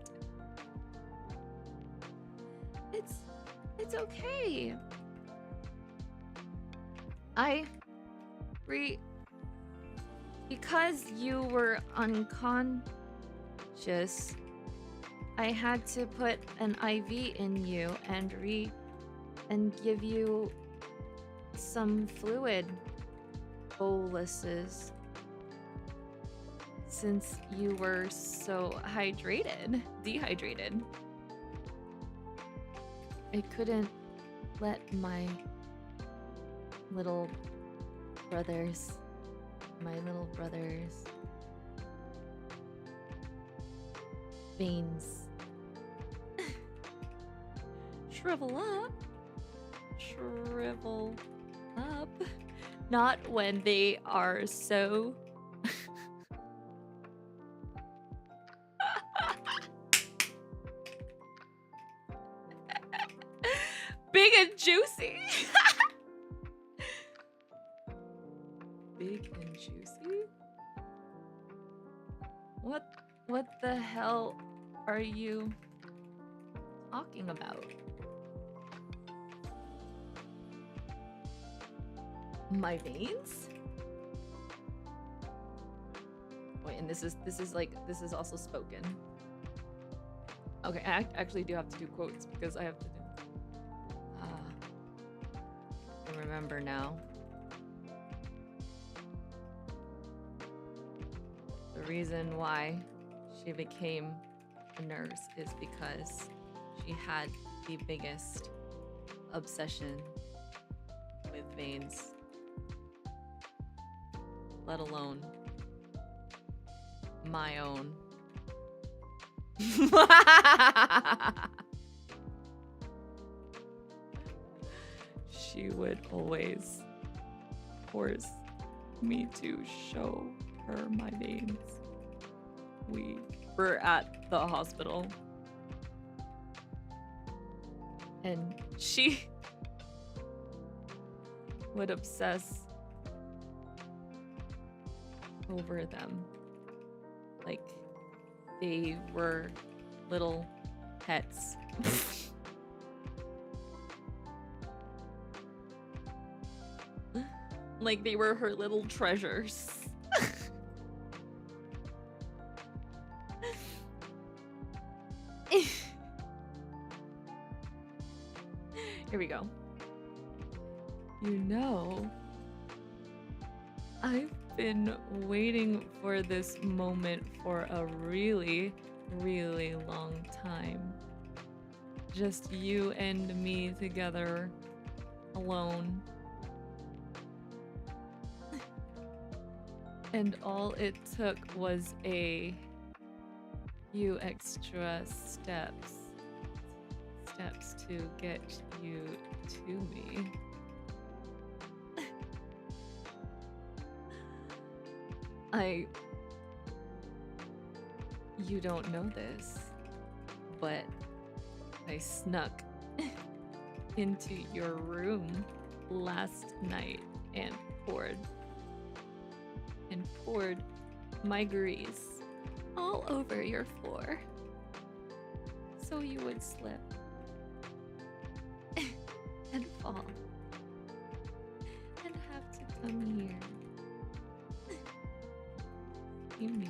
It's okay. Because you were unconscious, I had to put an IV in you and give you some fluid boluses since you were so dehydrated. I couldn't let my little brothers veins shrivel up, not when they are so big and juicy. Big and juicy? What the hell are you talking about? My veins? Wait, and this is also spoken. Okay, I actually do have to do quotes because I have to do. I remember now. The reason why she became a nurse is because she had the biggest obsession with veins, let alone my own. She would always force me to show her my veins. We were at the hospital, and she would obsess over them like they were little pets. Like they were her little treasures. Here we go. You know, I've been waiting for this moment for a really, really long time. Just you and me together, alone. And all it took was a few extra steps to get you to me. You don't know this, but I snuck into your room last night and poured my grease all over your floor so you would slip and fall and have to come here. You knew.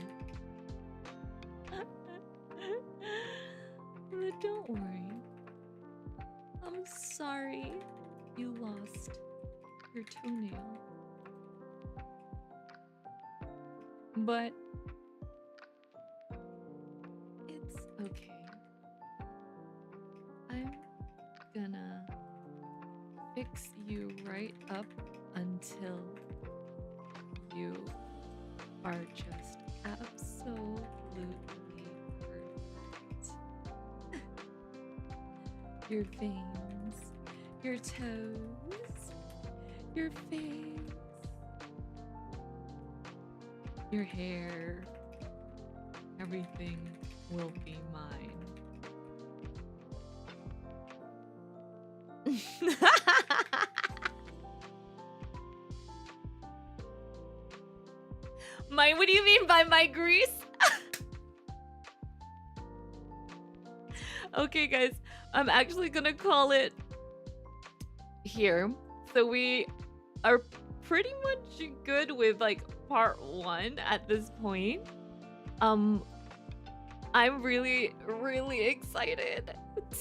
But don't worry. I'm sorry you lost your toenail. But it's okay. I'm gonna fix you right up until you are just absolutely perfect. Your veins, your toes, your face, your hair, everything will be mine. Mine? What do you mean by my grease? Okay, guys, I'm actually gonna call it here. So we are pretty much good with like part 1 at this point. I'm really, really excited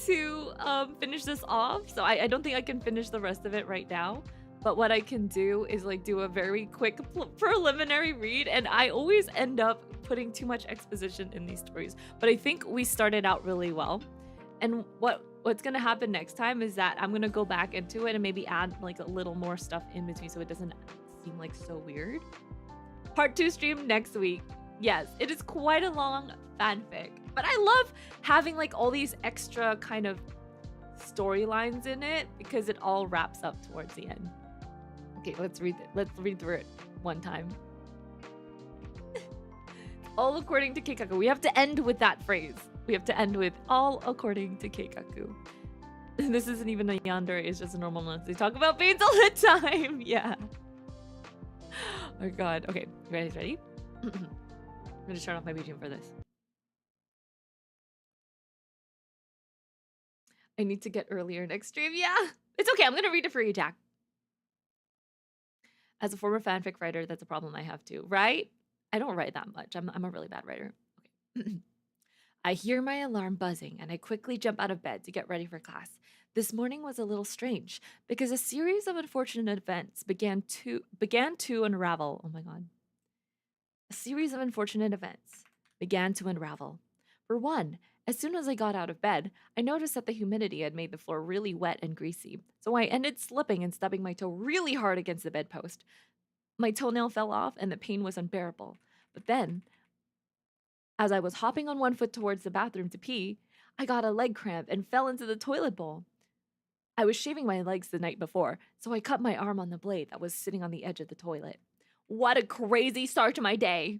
to finish this off. So I don't think I can finish the rest of it right now. But what I can do is like do a very quick preliminary read. And I always end up putting too much exposition in these stories. But I think we started out really well. And what's gonna happen next time is that I'm gonna go back into it and maybe add like a little more stuff in between so it doesn't seem like so weird. Part 2 stream next week. Yes, it is quite a long fanfic, but I love having like all these extra kind of storylines in it because it all wraps up towards the end. Okay, let's read it. Let's read through it one time. All according to Keikaku. We have to end with that phrase. We have to end with all according to Keikaku. This isn't even a yandere, it's just a normal month. They talk about pains all the time. Yeah. Oh god. Okay, you guys ready? I'm gonna turn off my BGM for this. I need to get earlier next stream. Yeah, it's okay. I'm gonna read it for you, Jack. As a former fanfic writer, that's a problem I have too, right? I don't write that much. I'm a really bad writer. Okay. I hear my alarm buzzing and I quickly jump out of bed to get ready for class. This morning was a little strange because a series of unfortunate events began to unravel. Oh my god. A series of unfortunate events began to unravel. For one, as soon as I got out of bed, I noticed that the humidity had made the floor really wet and greasy, so I ended slipping and stubbing my toe really hard against the bedpost. My toenail fell off and the pain was unbearable. But then, as I was hopping on one foot towards the bathroom to pee, I got a leg cramp and fell into the toilet bowl. I was shaving my legs the night before, so I cut my arm on the blade that was sitting on the edge of the toilet. What a crazy start to my day!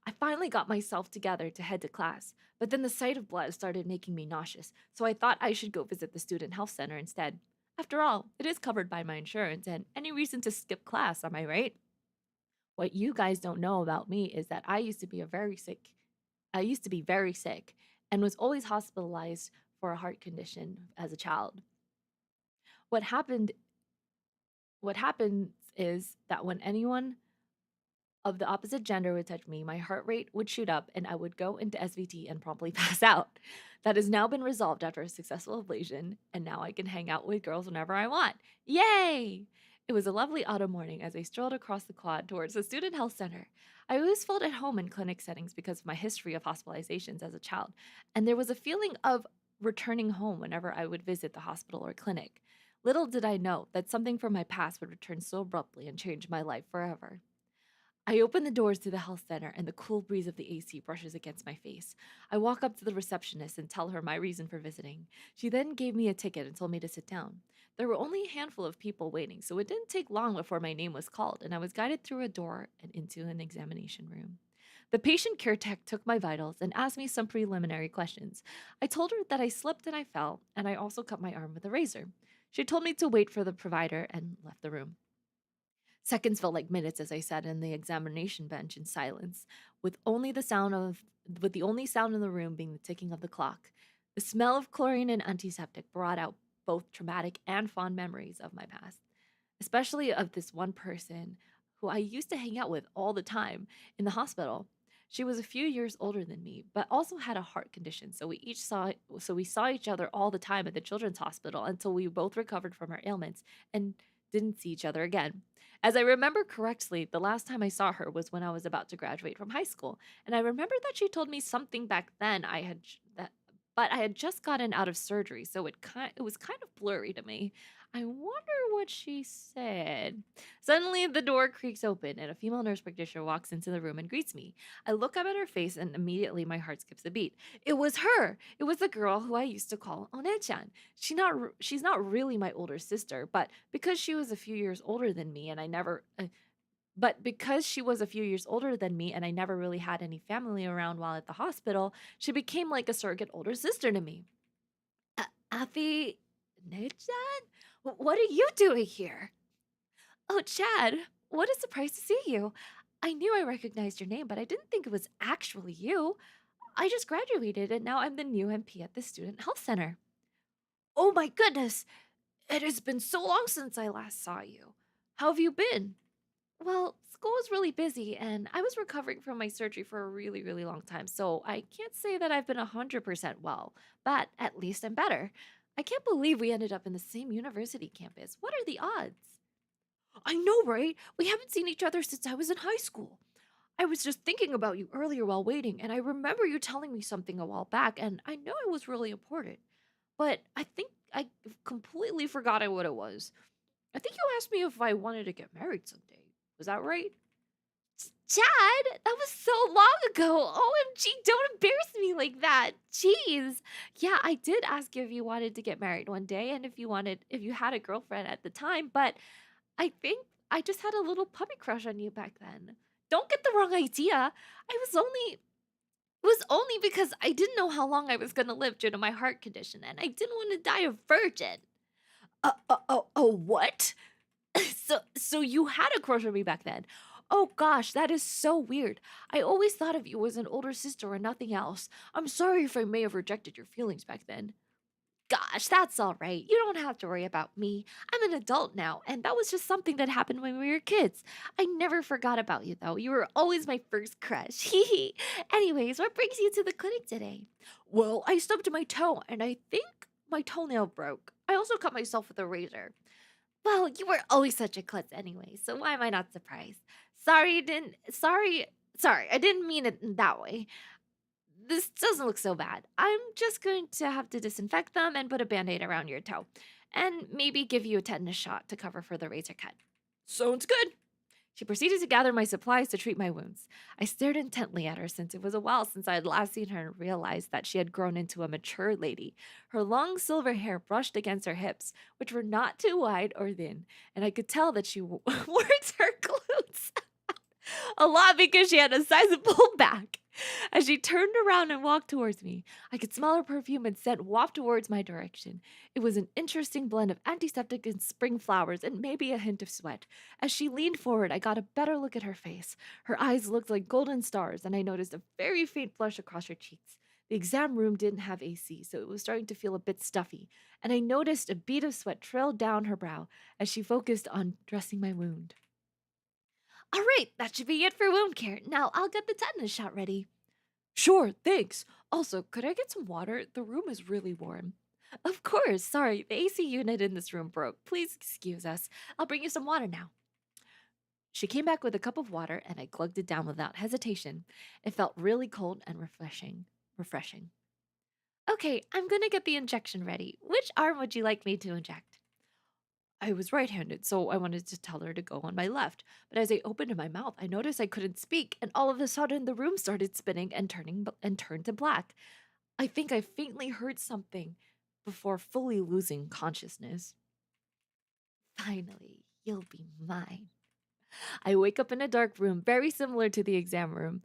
I finally got myself together to head to class, but then the sight of blood started making me nauseous, so I thought I should go visit the student health center instead. After all, it is covered by my insurance, and any reason to skip class, am I right? What you guys don't know about me is that I used to be very sick and was always hospitalized for a heart condition as a child. What happened what happens is that when anyone of the opposite gender would touch me, my heart rate would shoot up and I would go into SVT and promptly pass out. That has now been resolved after a successful ablation, and now I can hang out with girls whenever I want. Yay! It was a lovely autumn morning as I strolled across the quad towards the student health center. I always felt at home in clinic settings because of my history of hospitalizations as a child, and there was a feeling of returning home whenever I would visit the hospital or clinic. Little did I know that something from my past would return so abruptly and change my life forever. I open the doors to the health center and the cool breeze of the AC brushes against my face. I walk up to the receptionist and tell her my reason for visiting. She then gave me a ticket and told me to sit down. There were only a handful of people waiting, so it didn't take long before my name was called and I was guided through a door and into an examination room. The patient care tech took my vitals and asked me some preliminary questions. I told her that I slipped and I fell, and I also cut my arm with a razor. She told me to wait for the provider and left the room. Seconds felt like minutes as I sat in the examination bench in silence, with the only sound in the room being the ticking of the clock. The smell of chlorine and antiseptic brought out both traumatic and fond memories of my past, especially of this one person who I used to hang out with all the time in the hospital. She was a few years older than me, but also had a heart condition, so we saw each other all the time at the children's hospital until we both recovered from our ailments and didn't see each other again. As I remember correctly, the last time I saw her was when I was about to graduate from high school, and I remember that she told me something back then but I had just gotten out of surgery, so it was kind of blurry to me. I wonder what she said. Suddenly, the door creaks open, and a female nurse practitioner walks into the room and greets me. I look up at her face, and immediately my heart skips a beat. It was her. It was the girl who I used to call One-chan. She's not really my older sister, but because she was a few years older than me, and I never But because she was a few years older than me and I never really had any family around while at the hospital, she became like a surrogate older sister to me. Afi Nechan? What are you doing here? Oh, Chad, what a surprise to see you. I knew I recognized your name, but I didn't think it was actually you. I just graduated and now I'm the new MP at the Student Health Center. Oh my goodness! It has been so long since I last saw you. How have you been? Well, school was really busy and I was recovering from my surgery for a really, really long time, so I can't say that I've been 100% well, but at least I'm better. I can't believe we ended up in the same university campus. What are the odds? I know, right? We haven't seen each other since I was in high school. I was just thinking about you earlier while waiting, and I remember you telling me something a while back, and I know it was really important. But I think I completely forgot what it was. I think you asked me if I wanted to get married someday. Was that right? Chad, that was so long ago. OMG, don't embarrass me like that. Jeez. Yeah, I did ask you if you wanted to get married one day and if you had a girlfriend at the time, but I think I just had a little puppy crush on you back then. Don't get the wrong idea. It was only because I didn't know how long I was going to live due to my heart condition and I didn't want to die a virgin. What? So you had a crush on me back then. Oh gosh, that is so weird. I always thought of you as an older sister and nothing else. I'm sorry if I may have rejected your feelings back then. Gosh, that's all right. You don't have to worry about me. I'm an adult now, and that was just something that happened when we were kids. I never forgot about you, though. You were always my first crush. Anyways, what brings you to the clinic today? Well, I stubbed my toe, and I think my toenail broke. I also cut myself with a razor. Well, you were always such a klutz anyway, so why am I not surprised? Sorry, I didn't mean it in that way. This doesn't look so bad. I'm just going to have to disinfect them and put a band-aid around your toe. And maybe give you a tetanus shot to cover for the razor cut. Sounds good. She proceeded to gather my supplies to treat my wounds. I stared intently at her since it was a while since I had last seen her and realized that she had grown into a mature lady. Her long silver hair brushed against her hips, which were not too wide or thin, and I could tell that she worked her glutes a lot because she had a sizable back. As she turned around and walked towards me, I could smell her perfume and scent waft towards my direction. It was an interesting blend of antiseptic and spring flowers and maybe a hint of sweat. As she leaned forward, I got a better look at her face. Her eyes looked like golden stars, and I noticed a very faint flush across her cheeks. The exam room didn't have AC, so it was starting to feel a bit stuffy, and I noticed a bead of sweat trail down her brow as she focused on dressing my wound. All right, that should be it for wound care. Now I'll get the tetanus shot ready. Sure, thanks. Also, could I get some water? The room is really warm. Of course, sorry, the AC unit in this room broke. Please excuse us. I'll bring you some water now. She came back with a cup of water and I glugged it down without hesitation. It felt really cold and refreshing. Refreshing. Okay, I'm gonna get the injection ready. Which arm would you like me to inject? I was right handed, so I wanted to tell her to go on my left. But as I opened my mouth, I noticed I couldn't speak, and all of a sudden the room started spinning and turned to black. I think I faintly heard something before fully losing consciousness. Finally, you'll be mine. I wake up in a dark room, very similar to the exam room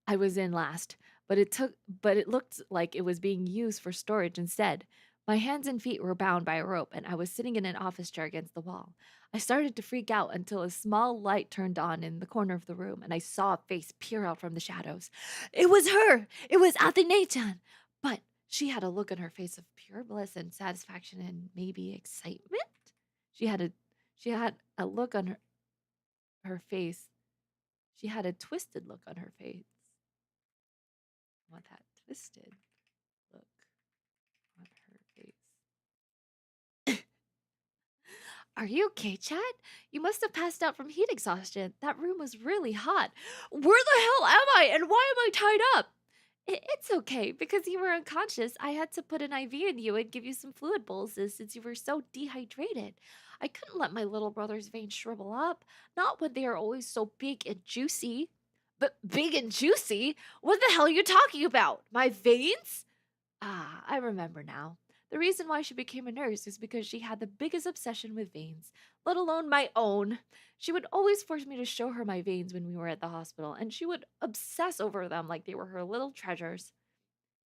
I was in last, but it looked like it was being used for storage instead. My hands and feet were bound by a rope, and I was sitting in an office chair against the wall. I started to freak out until a small light turned on in the corner of the room, and I saw a face peer out from the shadows. It was her! It was Athene-chan! But she had a look on her face of pure bliss and satisfaction and maybe excitement? She had a she had a look on her face. She had a twisted look on her face. I want that twisted look on her face. Are you okay, Chad? You must have passed out from heat exhaustion. That room was really hot. Where the hell am I and why am I tied up? It's okay because you were unconscious. I had to put an IV in you and give you some fluid boluses since you were so dehydrated. I couldn't let my little brother's veins shrivel up, not when they are always so big and juicy. But big and juicy? What the hell are you talking about? My veins? Ah, I remember now. The reason why she became a nurse is because she had the biggest obsession with veins. let alone my own. She would always force me to show her my veins when we were at the hospital, and she would obsess over them like they were her little treasures.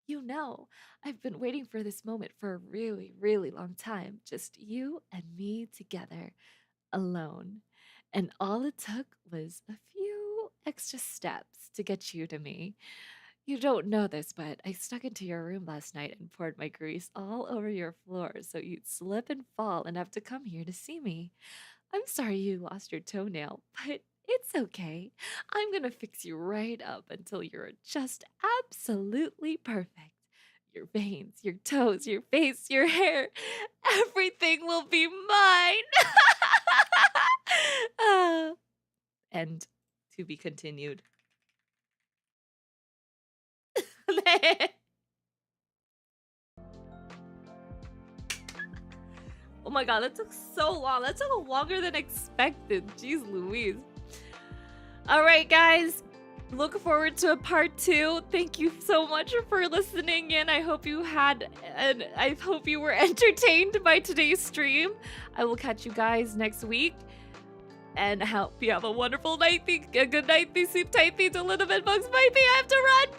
You know, I've been waiting for this moment for a really, really long time. Just you and me together, alone. And all it took was a few extra steps to get you to me. You don't know this, but I snuck into your room last night and poured my grease all over your floor so you'd slip and fall and have to come here to see me. I'm sorry you lost your toenail, but it's okay. I'm gonna fix you right up until you're just absolutely perfect. Your veins, your toes, your face, your hair, everything will be mine. Ah, and to be continued. Oh my god, that took so long. That took longer than expected. Jeez Louise. All right, guys. Look forward to a part 2. Thank you so much for listening in. I hope you had, and I hope you were entertained by today's stream. I will catch you guys next week. And I hope you have a wonderful night. A good night. Sleep tight. A little bit bugs bite. I have to run.